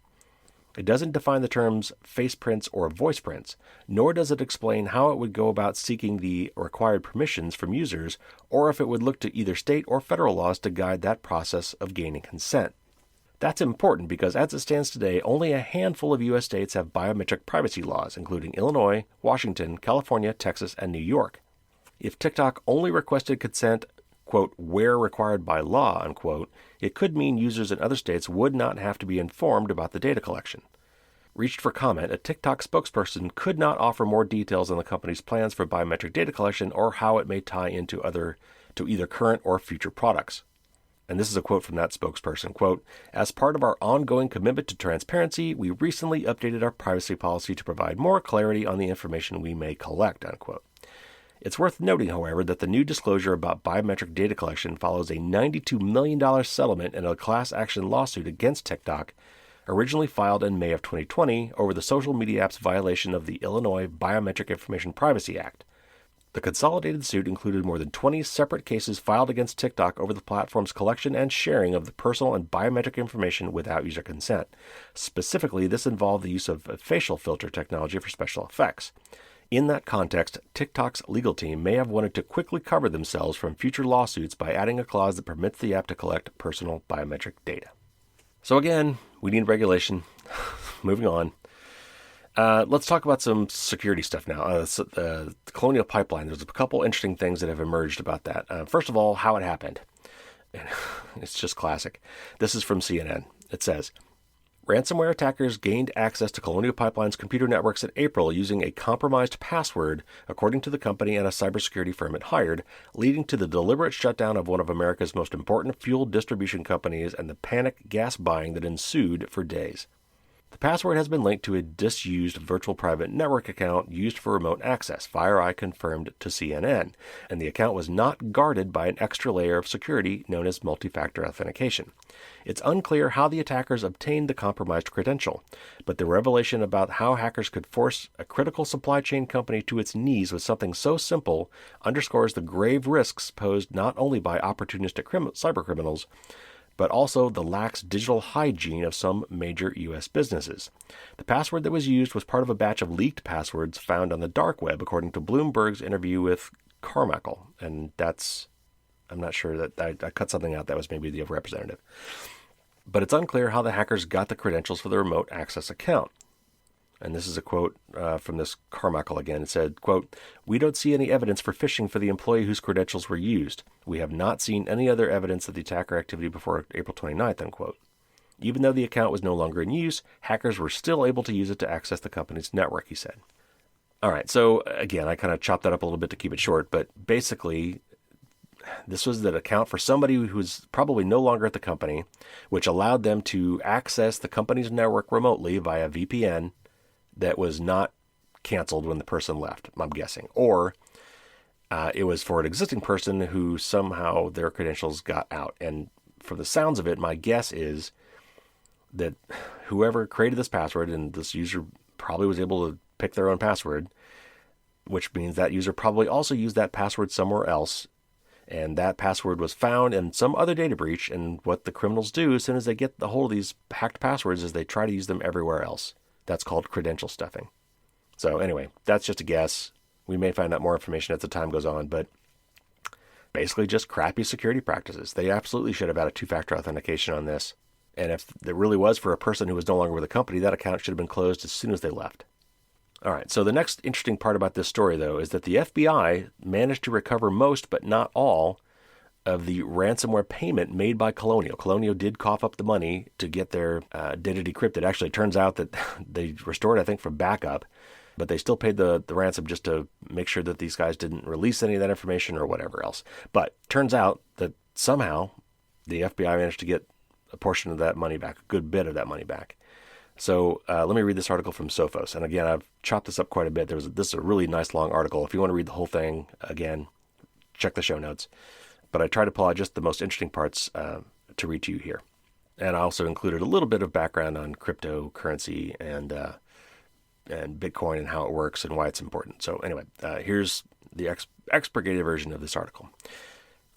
It doesn't define the terms face prints or voice prints, nor does it explain how it would go about seeking the required permissions from users, or if it would look to either state or federal laws to guide that process of gaining consent. That's important because as it stands today, only a handful of U.S. states have biometric privacy laws, including Illinois, Washington, California, Texas, and New York. If TikTok only requested consent, quote, where required by law, unquote, it could mean users in other states would not have to be informed about the data collection. Reached for comment, a TikTok spokesperson could not offer more details on the company's plans for biometric data collection or how it may tie into either current or future products. And this is a quote from that spokesperson, quote, as part of our ongoing commitment to transparency, we recently updated our privacy policy to provide more clarity on the information we may collect, unquote. It's worth noting, however, that the new disclosure about biometric data collection follows a $92 million settlement in a class action lawsuit against TikTok, originally filed in May of 2020 over the social media app's violation of the Illinois Biometric Information Privacy Act. The consolidated suit included more than 20 separate cases filed against TikTok over the platform's collection and sharing of the personal and biometric information without user consent. Specifically, this involved the use of a facial filter technology for special effects. In that context, TikTok's legal team may have wanted to quickly cover themselves from future lawsuits by adding a clause that permits the app to collect personal biometric data. So again, we need regulation. Moving on. Let's talk about some security stuff now. The Colonial Pipeline, there's a couple interesting things that have emerged about that. First of all, how it happened. It's just classic. This is from CNN. It says, ransomware attackers gained access to Colonial Pipeline's computer networks in April using a compromised password, according to the company and a cybersecurity firm it hired, leading to the deliberate shutdown of one of America's most important fuel distribution companies and the panic gas buying that ensued for days. The password has been linked to a disused virtual private network account used for remote access, FireEye confirmed to CNN, and the account was not guarded by an extra layer of security known as multi-factor authentication. It's unclear how the attackers obtained the compromised credential, but the revelation about how hackers could force a critical supply chain company to its knees with something so simple underscores the grave risks posed not only by opportunistic cybercriminals, but also the lax digital hygiene of some major U.S. businesses. The password that was used was part of a batch of leaked passwords found on the dark web, according to Bloomberg's interview with Carmichael. And I'm not sure that I cut something out that was maybe the representative. But it's unclear how the hackers got the credentials for the remote access account. And this is a quote from this Carmichael again. It said, quote, we don't see any evidence for phishing for the employee whose credentials were used. We have not seen any other evidence of the attacker activity before April 29th, unquote. Even though the account was no longer in use, hackers were still able to use it to access the company's network, he said. All right, so again, I kind of chopped that up a little bit to keep it short, but basically, this was the account for somebody who's probably no longer at the company, which allowed them to access the company's network remotely via VPN that was not canceled when the person left, I'm guessing. Or it was for an existing person who somehow their credentials got out. And from the sounds of it, my guess is that whoever created this password, and this user probably was able to pick their own password, which means that user probably also used that password somewhere else. And that password was found in some other data breach. And what the criminals do as soon as they get the hold of these hacked passwords is they try to use them everywhere else. That's called credential stuffing. So anyway, that's just a guess. We may find out more information as the time goes on, but basically just crappy security practices. They absolutely should have had a two-factor authentication on this. And if it really was for a person who was no longer with the company, that account should have been closed as soon as they left. All right, so the next interesting part about this story, though, is that the FBI managed to recover most, but not all, of the ransomware payment made by Colonial. Colonial did cough up the money to get their data decrypted. Actually, it turns out that they restored, I think, from backup, but they still paid the ransom just to make sure that these guys didn't release any of that information or whatever else. But turns out that somehow the FBI managed to get a portion of that money back, a good bit of that money back. So let me read this article from Sophos. And again, I've chopped this up quite a bit. This is a really nice long article. If you want to read the whole thing, again, check the show notes. But I try to pull out just the most interesting parts to read to you here. And I also included a little bit of background on cryptocurrency and Bitcoin and how it works and why it's important. So anyway, here's the expurgated version of this article.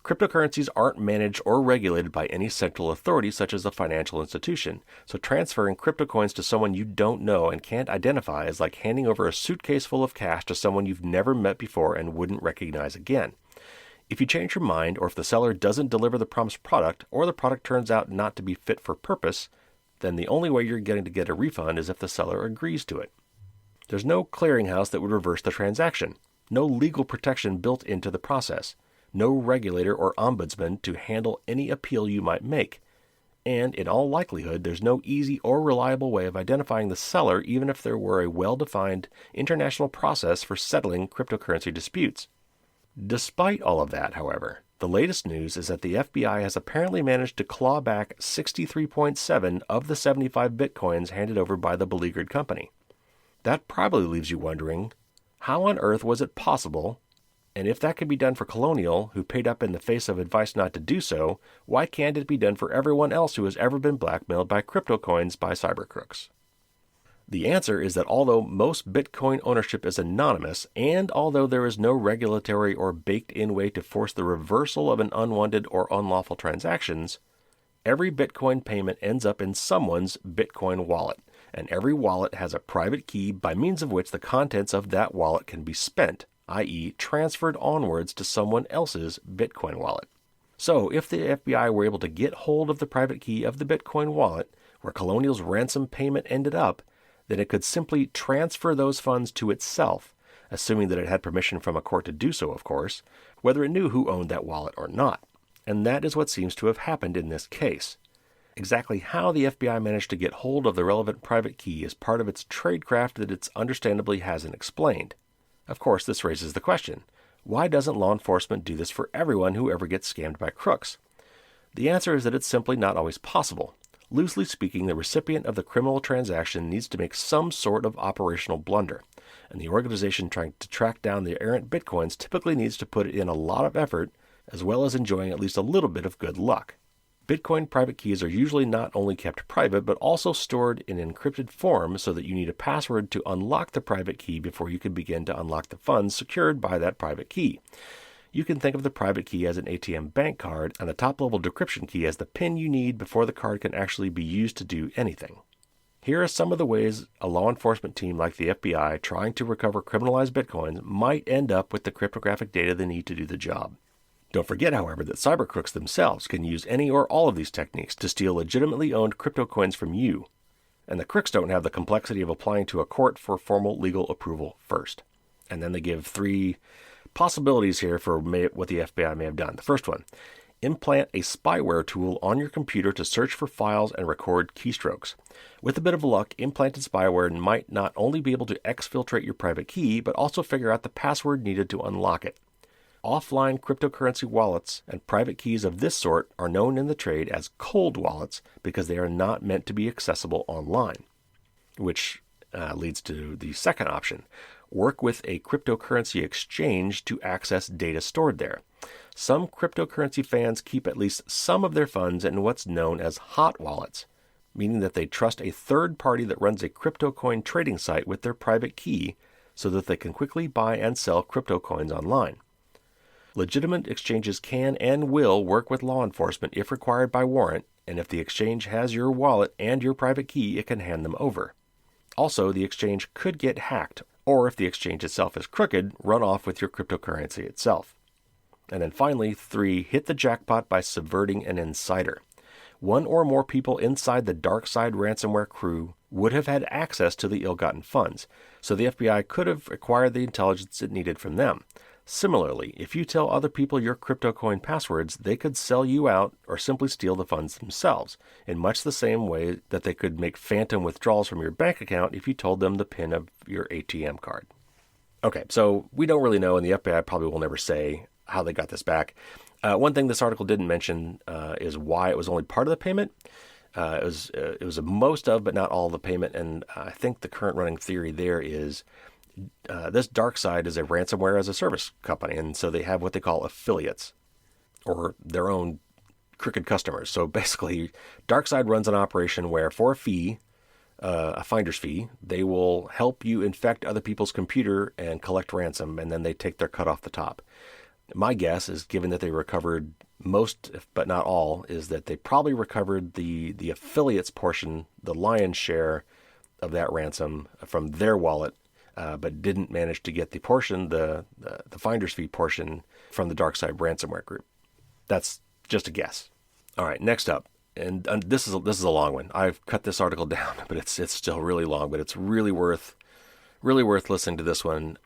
Cryptocurrencies aren't managed or regulated by any central authority such as a financial institution, so transferring crypto coins to someone you don't know and can't identify is like handing over a suitcase full of cash to someone you've never met before and wouldn't recognize again. If you change your mind, or if the seller doesn't deliver the promised product, or the product turns out not to be fit for purpose, then the only way you're getting to get a refund is if the seller agrees to it. There's no clearinghouse that would reverse the transaction, no legal protection built into the process, no regulator or ombudsman to handle any appeal you might make, and in all likelihood, there's no easy or reliable way of identifying the seller even if there were a well-defined international process for settling cryptocurrency disputes. Despite all of that, however, the latest news is that the FBI has apparently managed to claw back 63.7 of the 75 bitcoins handed over by the beleaguered company. That probably leaves you wondering, how on earth was it possible? And if that could be done for Colonial, who paid up in the face of advice not to do so, why can't it be done for everyone else who has ever been blackmailed by crypto coins by cyber crooks? The answer is that although most Bitcoin ownership is anonymous, and although there is no regulatory or baked-in way to force the reversal of an unwanted or unlawful transactions, every Bitcoin payment ends up in someone's Bitcoin wallet, and every wallet has a private key by means of which the contents of that wallet can be spent, i.e. transferred onwards to someone else's Bitcoin wallet. So if the FBI were able to get hold of the private key of the Bitcoin wallet, where Colonial's ransom payment ended up, then it could simply transfer those funds to itself, assuming that it had permission from a court to do so, of course, whether it knew who owned that wallet or not. And that is what seems to have happened in this case. Exactly how the FBI managed to get hold of the relevant private key is part of its tradecraft that it understandably hasn't explained. Of course, this raises the question, why doesn't law enforcement do this for everyone who ever gets scammed by crooks? The answer is that it's simply not always possible. Loosely speaking, the recipient of the criminal transaction needs to make some sort of operational blunder, and the organization trying to track down the errant bitcoins typically needs to put in a lot of effort, as well as enjoying at least a little bit of good luck. Bitcoin private keys are usually not only kept private, but also stored in encrypted form so that you need a password to unlock the private key before you can begin to unlock the funds secured by that private key. You can think of the private key as an ATM bank card and the top-level decryption key as the PIN you need before the card can actually be used to do anything. Here are some of the ways a law enforcement team like the FBI trying to recover criminalized bitcoins might end up with the cryptographic data they need to do the job. Don't forget, however, that cyber crooks themselves can use any or all of these techniques to steal legitimately owned crypto coins from you, and the crooks don't have the complexity of applying to a court for formal legal approval first. And then they give 3 possibilities here for what the FBI may have done. The first one, implant a spyware tool on your computer to search for files and record keystrokes. With a bit of luck, implanted spyware might not only be able to exfiltrate your private key, but also figure out the password needed to unlock it. Offline cryptocurrency wallets and private keys of this sort are known in the trade as cold wallets because they are not meant to be accessible online, which leads to the second option. Work with a cryptocurrency exchange to access data stored there. Some cryptocurrency fans keep at least some of their funds in what's known as hot wallets, meaning that they trust a third party that runs a crypto coin trading site with their private key so that they can quickly buy and sell crypto coins online. Legitimate exchanges can and will work with law enforcement if required by warrant, and if the exchange has your wallet and your private key, it can hand them over. Also, the exchange could get hacked, or if the exchange itself is crooked, run off with your cryptocurrency itself. And then finally, 3, hit the jackpot by subverting an insider. One or more people inside the Darkseid ransomware crew would have had access to the ill-gotten funds, so the FBI could have acquired the intelligence it needed from them. Similarly, if you tell other people your crypto coin passwords, they could sell you out or simply steal the funds themselves, in much the same way that they could make phantom withdrawals from your bank account if you told them the PIN of your ATM card. Okay, so we don't really know, and the FBI probably will never say how they got this back. One thing this article didn't mention is why it was only part of the payment. It was a most of, but not all of the payment, and I think the current running theory there is this Darkseid is a ransomware as a service company, and so they have what they call affiliates, or their own crooked customers. So basically, Darkseid runs an operation where for a fee, a finder's fee, they will help you infect other people's computer and collect ransom, and then they take their cut off the top. My guess is, given that they recovered most, but not all, is that they probably recovered the affiliates portion, the lion's share of that ransom from their wallet, but didn't manage to get the portion, the finder's fee portion, from the Darkseid ransomware group. That's just a guess. All right, next up, and this is a long one. I've cut this article down, but it's still really long. But it's really worth listening to this one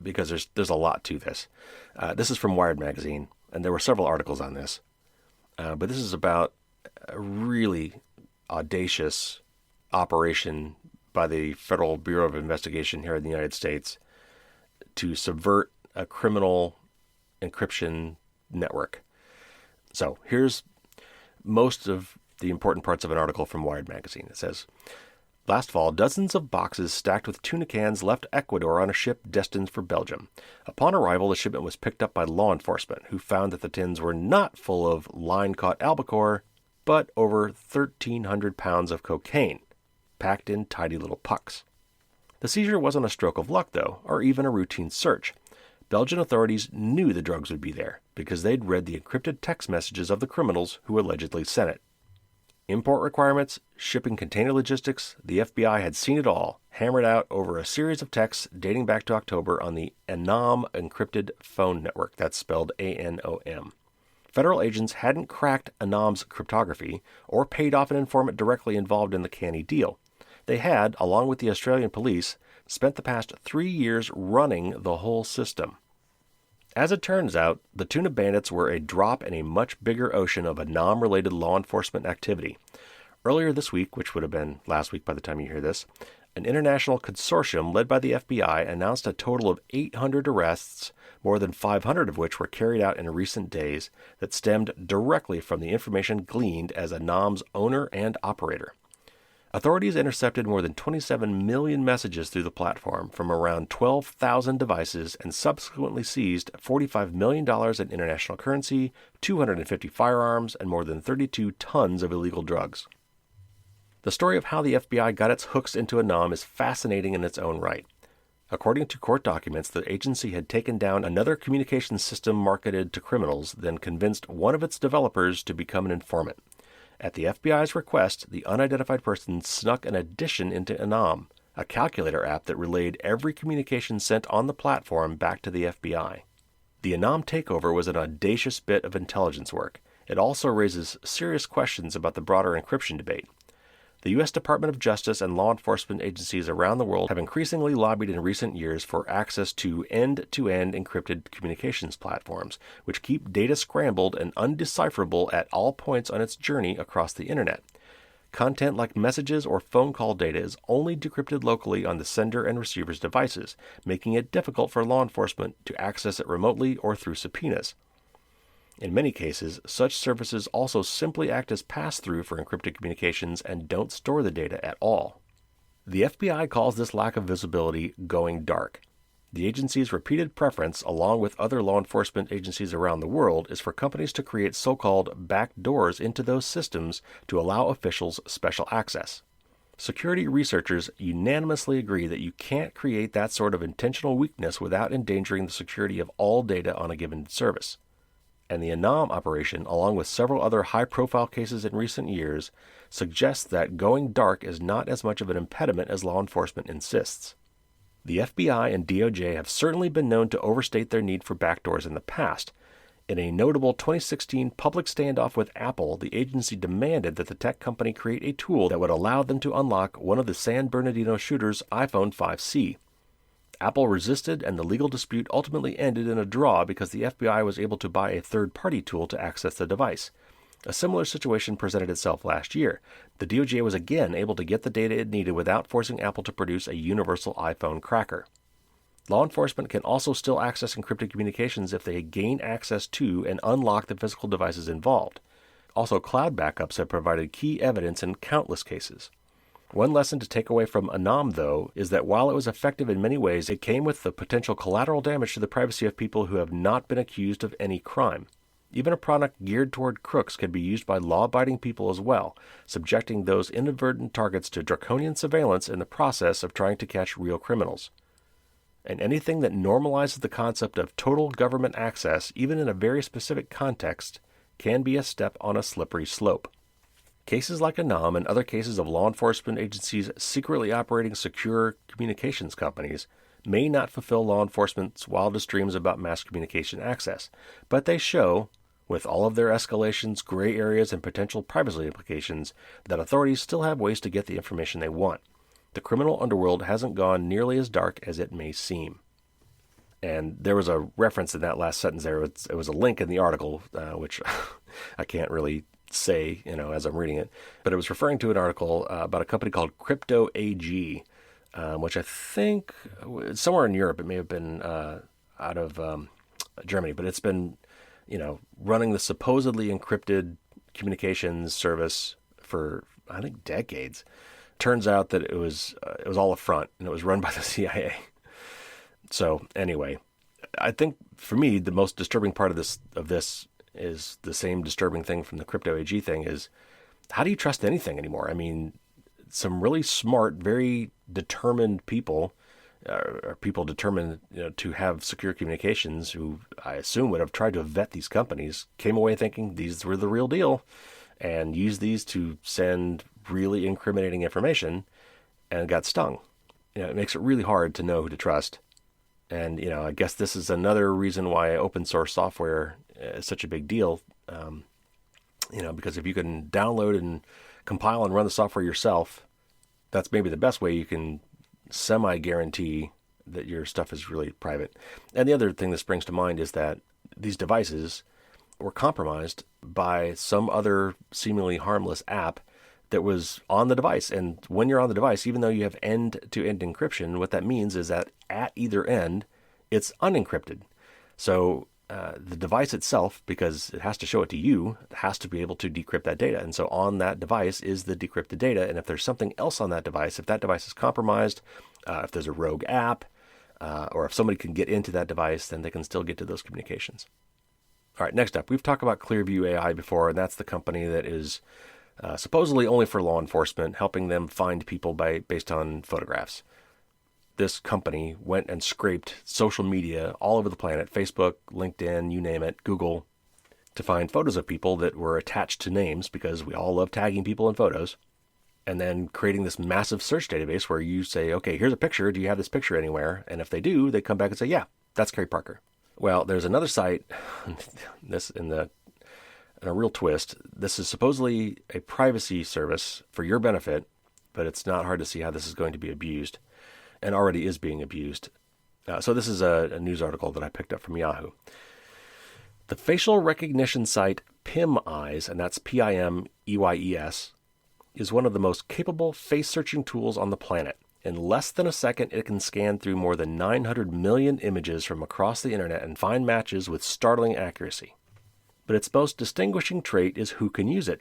because there's a lot to this. This is from Wired magazine, and there were several articles on this. But this is about a really audacious operation by the Federal Bureau of Investigation here in the United States to subvert a criminal encryption network. So here's most of the important parts of an article from Wired magazine. It says, last fall, dozens of boxes stacked with tuna cans left Ecuador on a ship destined for Belgium. Upon arrival, the shipment was picked up by law enforcement, who found that the tins were not full of line-caught albacore, but over 1,300 pounds of cocaine, packed in tidy little pucks. The seizure wasn't a stroke of luck, though, or even a routine search. Belgian authorities knew the drugs would be there because they'd read the encrypted text messages of the criminals who allegedly sent it. Import requirements, shipping container logistics, the FBI had seen it all, hammered out over a series of texts dating back to October on the ANOM encrypted phone network. That's spelled ANOM. Federal agents hadn't cracked ANOM's cryptography or paid off an informant directly involved in the canny deal. They had, along with the Australian police, spent the past 3 years running the whole system. As it turns out, the tuna bandits were a drop in a much bigger ocean of ANOM-related law enforcement activity. Earlier this week, which would have been last week by the time you hear this, an international consortium led by the FBI announced a total of 800 arrests, more than 500 of which were carried out in recent days, that stemmed directly from the information gleaned as ANOM's owner and operator. Authorities intercepted more than 27 million messages through the platform from around 12,000 devices and subsequently seized $45 million in international currency, 250 firearms, and more than 32 tons of illegal drugs. The story of how the FBI got its hooks into ANOM is fascinating in its own right. According to court documents, the agency had taken down another communications system marketed to criminals, then convinced one of its developers to become an informant. At the FBI's request, the unidentified person snuck an addition into ANOM, a calculator app that relayed every communication sent on the platform back to the FBI. The ANOM takeover was an audacious bit of intelligence work. It also raises serious questions about the broader encryption debate. The U.S. Department of Justice and law enforcement agencies around the world have increasingly lobbied in recent years for access to end-to-end encrypted communications platforms, which keep data scrambled and undecipherable at all points on its journey across the Internet. Content like messages or phone call data is only decrypted locally on the sender and receiver's devices, making it difficult for law enforcement to access it remotely or through subpoenas. In many cases, such services also simply act as pass-through for encrypted communications and don't store the data at all. The FBI calls this lack of visibility going dark. The agency's repeated preference, along with other law enforcement agencies around the world, is for companies to create so-called back doors into those systems to allow officials special access. Security researchers unanimously agree that you can't create that sort of intentional weakness without endangering the security of all data on a given service. And the ANOM operation, along with several other high-profile cases in recent years, suggests that going dark is not as much of an impediment as law enforcement insists. The FBI and DOJ have certainly been known to overstate their need for backdoors in the past. In a notable 2016 public standoff with Apple, the agency demanded that the tech company create a tool that would allow them to unlock one of the San Bernardino shooter's iPhone 5C. Apple resisted, and the legal dispute ultimately ended in a draw because the FBI was able to buy a third-party tool to access the device. A similar situation presented itself last year. The DOJ was again able to get the data it needed without forcing Apple to produce a universal iPhone cracker. Law enforcement can also still access encrypted communications if they gain access to and unlock the physical devices involved. Also, cloud backups have provided key evidence in countless cases. One lesson to take away from Anam, though, is that while it was effective in many ways, it came with the potential collateral damage to the privacy of people who have not been accused of any crime. Even a product geared toward crooks can be used by law-abiding people as well, subjecting those inadvertent targets to draconian surveillance in the process of trying to catch real criminals. And anything that normalizes the concept of total government access, even in a very specific context, can be a step on a slippery slope. Cases like Anam and other cases of law enforcement agencies secretly operating secure communications companies may not fulfill law enforcement's wildest dreams about mass communication access, but they show, with all of their escalations, gray areas, and potential privacy implications, that authorities still have ways to get the information they want. The criminal underworld hasn't gone nearly as dark as it may seem. And there was a reference in that last sentence there. It was a link in the article, which I can't really say, as I'm reading it. But it was referring to an article about a company called Crypto AG, which I think somewhere in Europe. It may have been out of Germany, but it's been, running the supposedly encrypted communications service for, I think, decades. Turns out that it was all a front, and it was run by the CIA. So anyway, I think for me the most disturbing part of this is the same disturbing thing from the Crypto AG thing is, how do you trust anything anymore? I mean, some really smart, very determined people, or people determined to have secure communications, who I assume would have tried to vet these companies, came away thinking these were the real deal, and used these to send really incriminating information, and got stung. It makes it really hard to know who to trust. And, I guess this is another reason why open source software is such a big deal. Because if you can download and compile and run the software yourself, that's maybe the best way you can semi-guarantee that your stuff is really private. And the other thing this brings to mind is that these devices were compromised by some other seemingly harmless app that was on the device. And when you're on the device, even though you have end-to-end encryption, what that means is that at either end, it's unencrypted. So the device itself, because it has to show it to you, has to be able to decrypt that data. And so on that device is the decrypted data. And if there's something else on that device, if that device is compromised, if there's a rogue app, or if somebody can get into that device, then they can still get to those communications. All right, next up, we've talked about Clearview AI before, and that's the company that is supposedly only for law enforcement, helping them find people based on photographs. This company went and scraped social media all over the planet, Facebook, LinkedIn, you name it, Google, to find photos of people that were attached to names, because we all love tagging people in photos, and then creating this massive search database where you say, okay, here's a picture. Do you have this picture anywhere? And if they do, they come back and say, yeah, that's Kerry Parker. Well, there's another site, this in a real twist. This is supposedly a privacy service for your benefit, but it's not hard to see how this is going to be abused, and already is being abused. So this is a news article that I picked up from Yahoo. The facial recognition site PimEyes, and that's PIMEYES, is one of the most capable face-searching tools on the planet. In less than a second, it can scan through more than 900 million images from across the internet and find matches with startling accuracy. But its most distinguishing trait is who can use it.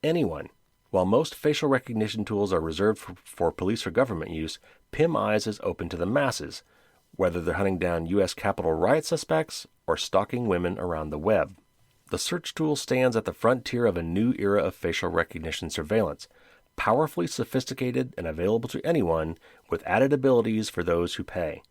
Anyone. While most facial recognition tools are reserved for police or government use, PimEyes is open to the masses, whether they're hunting down U.S. Capitol riot suspects or stalking women around the web. The search tool stands at the frontier of a new era of facial recognition surveillance, powerfully sophisticated and available to anyone, with added abilities for those who pay.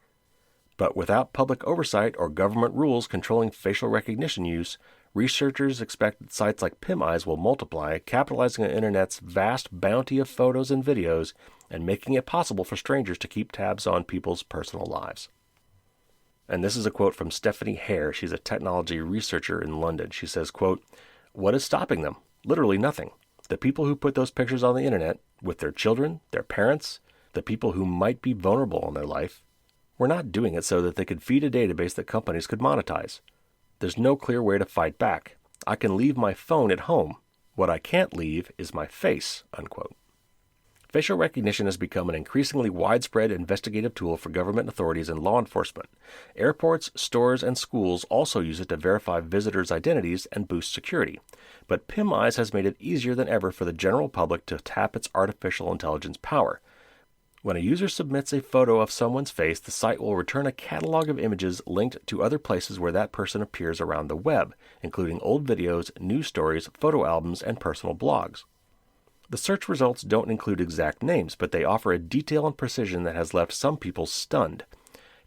But without public oversight or government rules controlling facial recognition use, researchers expect that sites like PimEyes will multiply, capitalizing on the internet's vast bounty of photos and videos and making it possible for strangers to keep tabs on people's personal lives. And this is a quote from Stephanie Hare. She's a technology researcher in London. She says, quote, "What is stopping them? Literally nothing. The people who put those pictures on the internet with their children, their parents, the people who might be vulnerable in their life, We're not doing it so that they could feed a database that companies could monetize. There's no clear way to fight back. I can leave my phone at home. What I can't leave is my face," unquote. Facial recognition has become an increasingly widespread investigative tool for government authorities and law enforcement. Airports, stores, and schools also use it to verify visitors' identities and boost security. But PimEyes has made it easier than ever for the general public to tap its artificial intelligence power. When a user submits a photo of someone's face, the site will return a catalog of images linked to other places where that person appears around the web, including old videos, news stories, photo albums, and personal blogs. The search results don't include exact names, but they offer a detail and precision that has left some people stunned.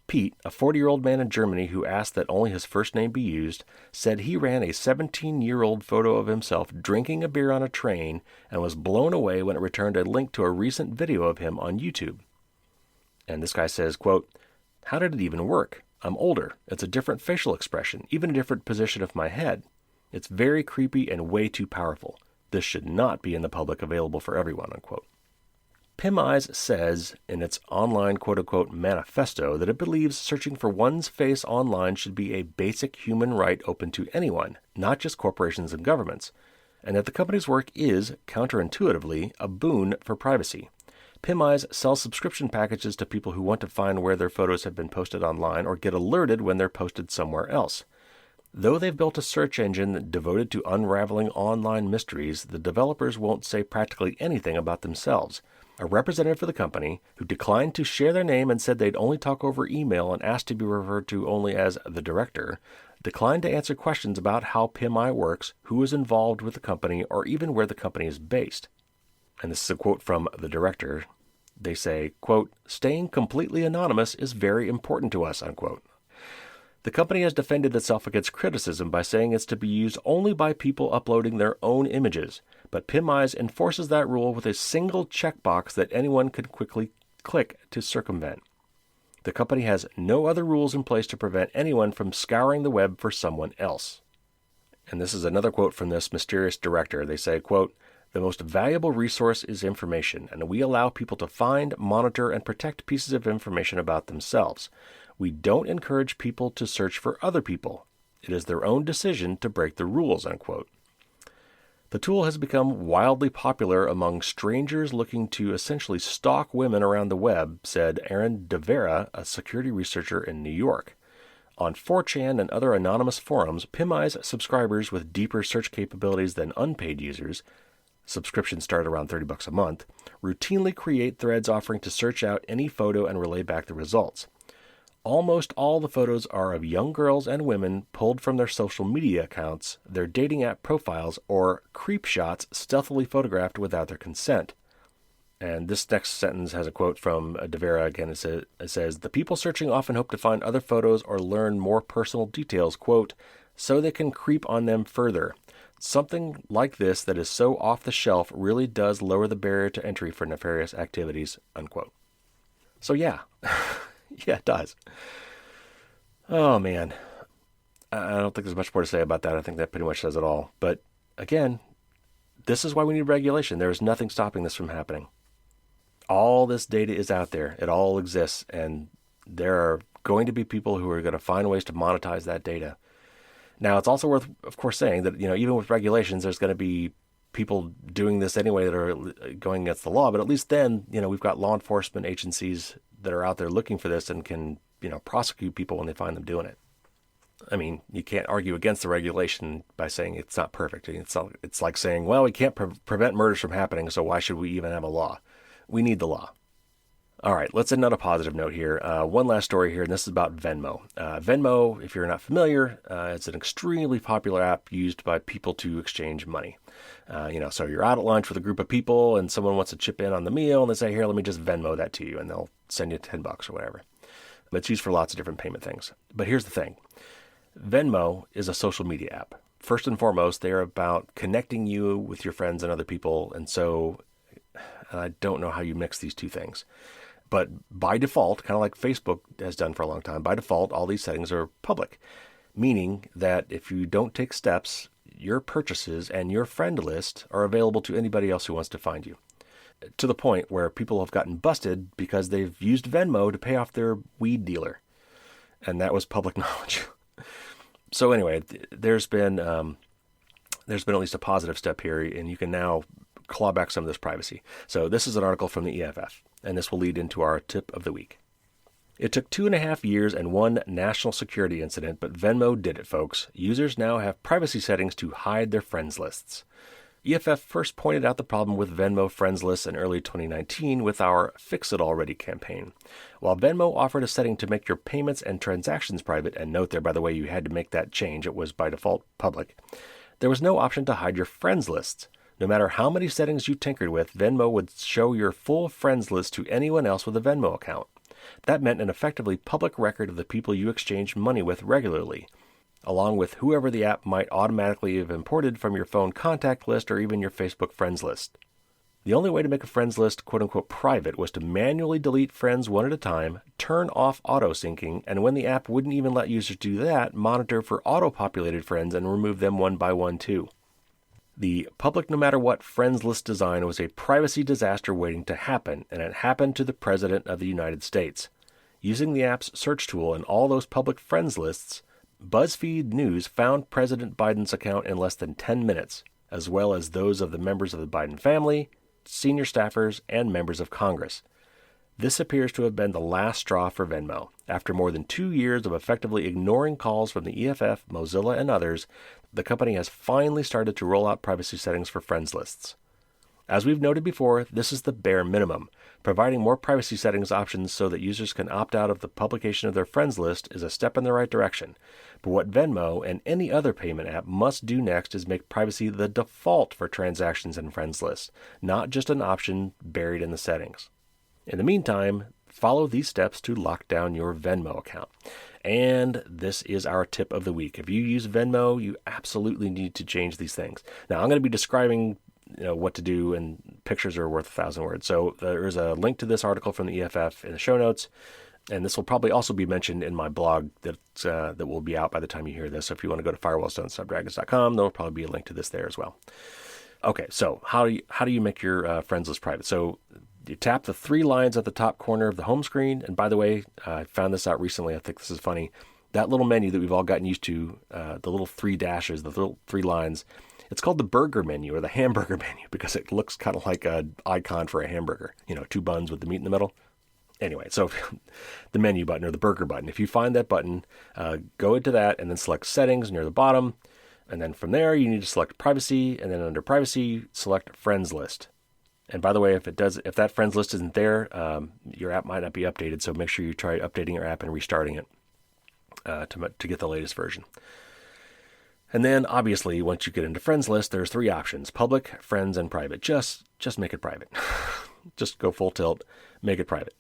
Pete, a 40-year-old man in Germany who asked that only his first name be used, said he ran a 17-year-old photo of himself drinking a beer on a train and was blown away when it returned a link to a recent video of him on YouTube. And this guy says, quote, "How did it even work? I'm older. It's a different facial expression, even a different position of my head. It's very creepy and way too powerful. This should not be in the public available for everyone," unquote. PimEyes says in its online quote-unquote manifesto that it believes searching for one's face online should be a basic human right open to anyone, not just corporations and governments, and that the company's work is, counterintuitively, a boon for privacy. PimEyes sells subscription packages to people who want to find where their photos have been posted online or get alerted when they're posted somewhere else. Though they've built a search engine devoted to unraveling online mysteries, the developers won't say practically anything about themselves. A representative for the company, who declined to share their name and said they'd only talk over email and asked to be referred to only as the director, declined to answer questions about how PimEyes works, who is involved with the company, or even where the company is based. And this is a quote from the director. They say, quote, "Staying completely anonymous is very important to us," unquote. The company has defended itself against criticism by saying it's to be used only by people uploading their own images, but PimEyes enforces that rule with a single checkbox that anyone can quickly click to circumvent. The company has no other rules in place to prevent anyone from scouring the web for someone else. And this is another quote from this mysterious director. They say, quote, "The most valuable resource is information, and we allow people to find, monitor, and protect pieces of information about themselves. We don't encourage people to search for other people. It is their own decision to break the rules," unquote. The tool has become wildly popular among strangers looking to essentially stalk women around the web, said Aaron DeVera, a security researcher in New York. On 4chan and other anonymous forums, PimEyes subscribers with deeper search capabilities than unpaid users, subscriptions start around $30 a month, routinely create threads offering to search out any photo and relay back the results. Almost all the photos are of young girls and women pulled from their social media accounts, their dating app profiles, or creep shots stealthily photographed without their consent. And this next sentence has a quote from DeVera again. It says, "The people searching often hope to find other photos or learn more personal details, quote, so they can creep on them further. Something like this that is so off the shelf really does lower the barrier to entry for nefarious activities," unquote. So yeah. Yeah, it does. Oh, man. I don't think there's much more to say about that. I think that pretty much says it all. But again, this is why we need regulation. There is nothing stopping this from happening. All this data is out there. It all exists. And there are going to be people who are going to find ways to monetize that data. Now, it's also worth, of course, saying that, even with regulations, there's going to be people doing this anyway that are going against the law. But at least then, we've got law enforcement agencies that are out there looking for this and can, prosecute people when they find them doing it. I mean, you can't argue against the regulation by saying it's not perfect. It's like saying, well, we can't prevent murders from happening, so why should we even have a law? We need the law. All right, let's end on a positive note here. One last story here, and this is about Venmo. Venmo, if you're not familiar, it's an extremely popular app used by people to exchange money. So you're out at lunch with a group of people, and someone wants to chip in on the meal, and they say, here, let me just Venmo that to you, and they'll send you $10 or whatever. But it's used for lots of different payment things. But here's the thing. Venmo is a social media app. First and foremost, they're about connecting you with your friends and other people, and I don't know how you mix these two things. But by default, kind of like Facebook has done for a long time, by default, all these settings are public, meaning that if you don't take steps, your purchases and your friend list are available to anybody else who wants to find you. to the point where people have gotten busted because they've used Venmo to pay off their weed dealer. And that was public knowledge. So anyway, there's been at least a positive step here, and you can now claw back some of this privacy. So this is an article from the EFF, and this will lead into our tip of the week. It took 2.5 years and one national security incident, but Venmo did it, folks. Users now have privacy settings to hide their friends lists. EFF first pointed out the problem with Venmo friends lists in early 2019 with our Fix It Already campaign. While Venmo offered a setting to make your payments and transactions private, and note there, by the way, you had to make that change. It was by default public. There was no option to hide your friends lists. No matter how many settings you tinkered with, Venmo would show your full friends list to anyone else with a Venmo account. That meant an effectively public record of the people you exchanged money with regularly, along with whoever the app might automatically have imported from your phone contact list or even your Facebook friends list. The only way to make a friends list quote-unquote private was to manually delete friends one at a time, turn off auto-syncing, and when the app wouldn't even let users do that, monitor for auto-populated friends and remove them one by one too. The public no matter what friends list design was a privacy disaster waiting to happen, and it happened to the President of the United States. Using the app's search tool and all those public friends lists, BuzzFeed News found President Biden's account in less than 10 minutes, as well as those of the members of the Biden family, senior staffers, and members of Congress. This appears to have been the last straw for Venmo. After more than 2 years of effectively ignoring calls from the EFF, Mozilla, and others, the company has finally started to roll out privacy settings for friends lists. As we've noted before, this is the bare minimum. Providing more privacy settings options so that users can opt out of the publication of their friends list is a step in the right direction. But what Venmo and any other payment app must do next is make privacy the default for transactions and friends lists, not just an option buried in the settings. In the meantime, follow these steps to lock down your Venmo account. And this is our tip of the week. If you use Venmo, you absolutely need to change these things. Now, I'm going to be describing what to do, and pictures are worth 1,000 words. So there is a link to this article from the EFF in the show notes, and this will probably also be mentioned in my blog that will be out by the time you hear this. So if you want to go to firewallstonestopdragons.com, there will probably be a link to this there as well. Okay, so how do you make your friends list private? So you tap the 3 lines at the top corner of the home screen, and by the way, I found this out recently. I think this is funny. That little menu that we've all gotten used to, the little 3 dashes, the little 3 lines. It's called the burger menu or the hamburger menu because it looks kind of like an icon for a hamburger, 2 buns with the meat in the middle. Anyway, so the menu button or the burger button, if you find that button, go into that and then select settings near the bottom. And then from there, you need to select privacy, and then under privacy, select friends list. And by the way, if that friends list isn't there, your app might not be updated. So make sure you try updating your app and restarting it to get the latest version. And then, obviously, once you get into friends list, there's 3 options: public, friends, and private. Just make it private. Just go full tilt, make it private.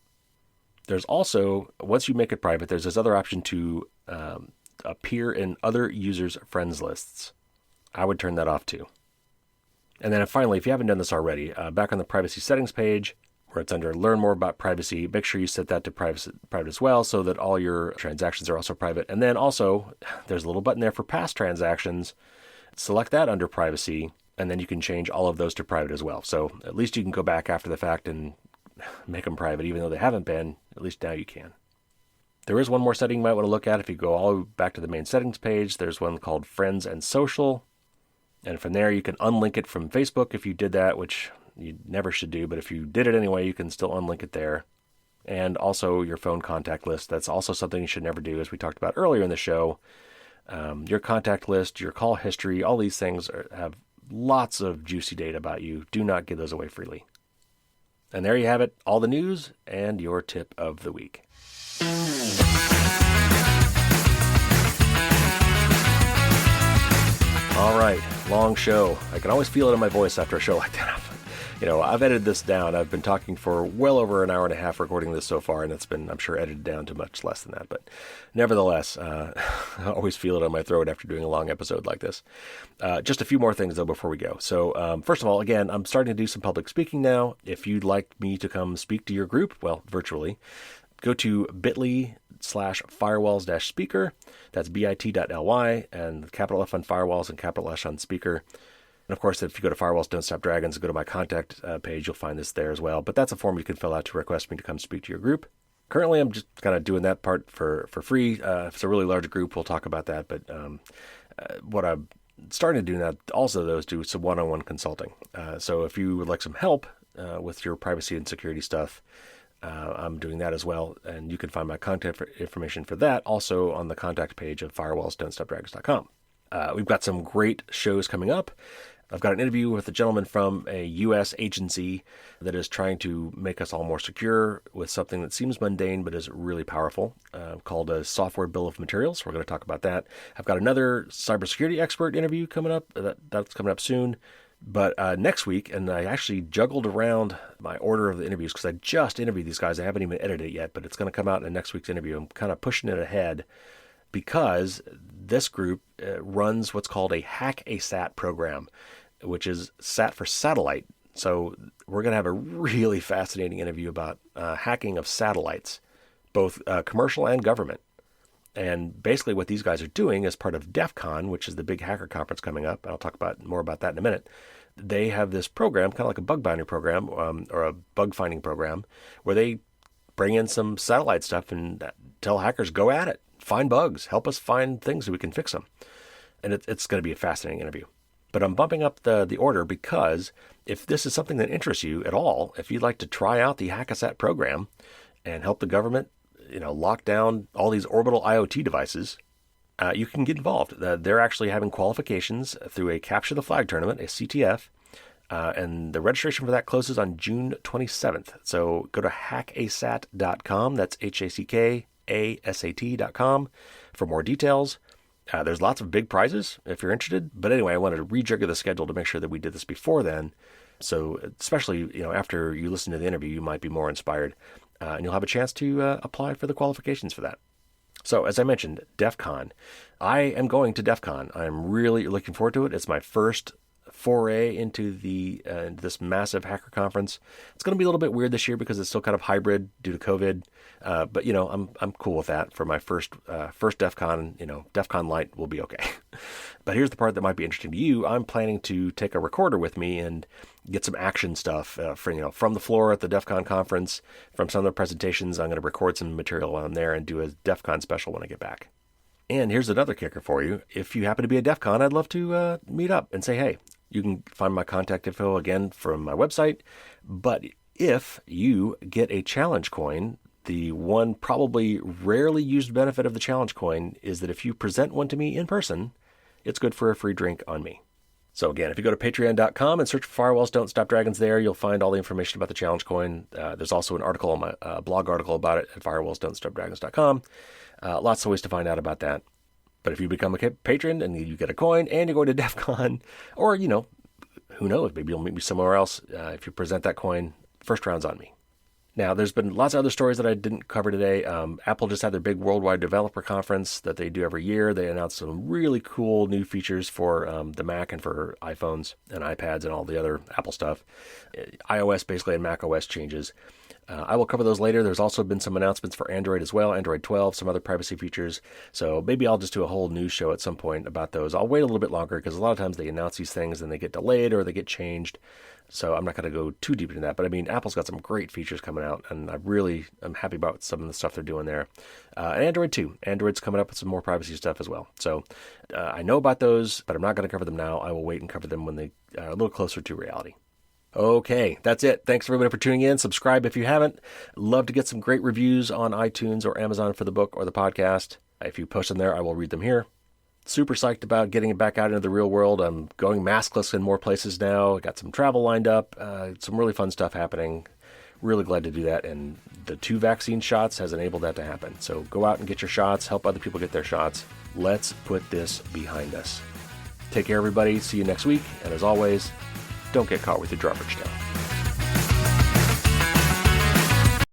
There's also, once you make it private, there's this other option to appear in other users' friends lists. I would turn that off too. And then finally, if you haven't done this already, back on the privacy settings page, where it's under Learn More About Privacy, make sure you set that to private as well so that all your transactions are also private. And then also, there's a little button there for past transactions. Select that under Privacy, and then you can change all of those to private as well. So at least you can go back after the fact and make them private, even though they haven't been. At least now you can. There is one more setting you might want to look at. If you go all the way back to the main settings page, there's one called Friends and Social. And from there, you can unlink it from Facebook if you did that, which you never should do. But if you did it anyway, you can still unlink it there. And also your phone contact list. That's also something you should never do, as we talked about earlier in the show. Your contact list, your call history, all these things have lots of juicy data about you. Do not give those away freely. And there you have it, all the news and your tip of the week. All right, long show. I can always feel it in my voice after a show like that. I've edited this down. I've been talking for well over an hour and a half recording this so far, and it's been, I'm sure, edited down to much less than that. But nevertheless, I always feel it on my throat after doing a long episode like this. Just a few more things, though, before we go. So first of all, again, I'm starting to do some public speaking now. If you'd like me to come speak to your group, well, virtually, go to bit.ly/firewalls-speaker. That's bit.ly, and capital F on firewalls and capital S on speaker. And of course, if you go to Firewalls Don't Stop Dragons, go to my contact page, you'll find this there as well. But that's a form you can fill out to request me to come speak to your group. Currently, I'm just kind of doing that part for free. If it's a really large group, we'll talk about that. But what I'm starting to do now also, though, is do some one-on-one consulting. So if you would like some help with your privacy and security stuff, I'm doing that as well. And you can find my contact information for that also on the contact page of firewallsdon'tstopdragons.com. We've got some great shows coming up. I've got an interview with a gentleman from a U.S. agency that is trying to make us all more secure with something that seems mundane but is really powerful, called a software bill of materials. We're going to talk about that. I've got another cybersecurity expert interview coming up. That's coming up soon. But next week, and I actually juggled around my order of the interviews because I just interviewed these guys. I haven't even edited it yet, but it's going to come out in next week's interview. I'm kind of pushing it ahead because this group runs what's called a Hack-A-Sat program, which is SAT for satellite. So we're going to have a really fascinating interview about hacking of satellites, both commercial and government. And basically what these guys are doing as part of DEF CON, which is the big hacker conference coming up, and I'll talk about more about that in a minute, they have this program, kind of like a bug bounty program or a bug finding program, where they bring in some satellite stuff and tell hackers, go at it, find bugs, help us find things so we can fix them. And it's going to be a fascinating interview. But I'm bumping up the order because if this is something that interests you at all, if you'd like to try out the Hack-A-Sat program and help the government, lock down all these orbital IoT devices, you can get involved. They're actually having qualifications through a Capture the Flag tournament, a CTF, and the registration for that closes on June 27th. So go to hackasat.com. That's HACKASAT.com for more details. There's lots of big prizes if you're interested. But anyway, I wanted to rejigger the schedule to make sure that we did this before then. So especially, after you listen to the interview, you might be more inspired. And you'll have a chance to apply for the qualifications for that. So as I mentioned, DEF CON. I am going to DEF CON. I'm really looking forward to it. It's my first foray into this massive hacker conference. It's going to be a little bit weird this year because it's still kind of hybrid due to COVID. But I'm cool with that for my first DEF CON. DEF CON Lite will be okay. But here's the part that might be interesting to you. I'm planning to take a recorder with me and get some action stuff from the floor at the DEF CON conference, from some of the presentations. I'm going to record some material while I'm there and do a DEF CON special when I get back. And here's another kicker for you. If you happen to be at DEF CON, I'd love to meet up and say, hey. You can find my contact info again from my website. But if you get a challenge coin, the one probably rarely used benefit of the challenge coin is that if you present one to me in person, it's good for a free drink on me. So again, if you go to patreon.com and search for Firewalls Don't Stop Dragons there, you'll find all the information about the challenge coin. There's also an article on my blog article about it at firewallsdon'tstopdragons.com. Lots of ways to find out about that. But if you become a patron and you get a coin and you're going to DEF CON, or, who knows, maybe you'll meet me somewhere else. If you present that coin, first round's on me. Now, there's been lots of other stories that I didn't cover today. Apple just had their big worldwide developer conference that they do every year. They announced some really cool new features for the Mac and for iPhones and iPads and all the other Apple stuff. iOS basically and Mac OS changes. I will cover those later. There's also been some announcements for Android as well, Android 12, some other privacy features. So maybe I'll just do a whole news show at some point about those. I'll wait a little bit longer because a lot of times they announce these things and they get delayed or they get changed. So I'm not going to go too deep into that. But I mean, Apple's got some great features coming out, and I'm happy about some of the stuff they're doing there. And Android too. Android's coming up with some more privacy stuff as well. So I know about those, but I'm not going to cover them now. I will wait and cover them when they are a little closer to reality. Okay, that's it. Thanks everybody for tuning in. Subscribe if you haven't. Love to get some great reviews on iTunes or Amazon for the book or the podcast. If you post them there, I will read them here. Super psyched about getting it back out into the real world. I'm going maskless in more places now. Got some travel lined up. Some really fun stuff happening. Really glad to do that. And the 2 vaccine shots has enabled that to happen. So go out and get your shots. Help other people get their shots. Let's put this behind us. Take care, everybody. See you next week. And as always, don't get caught with your drawbridge tail.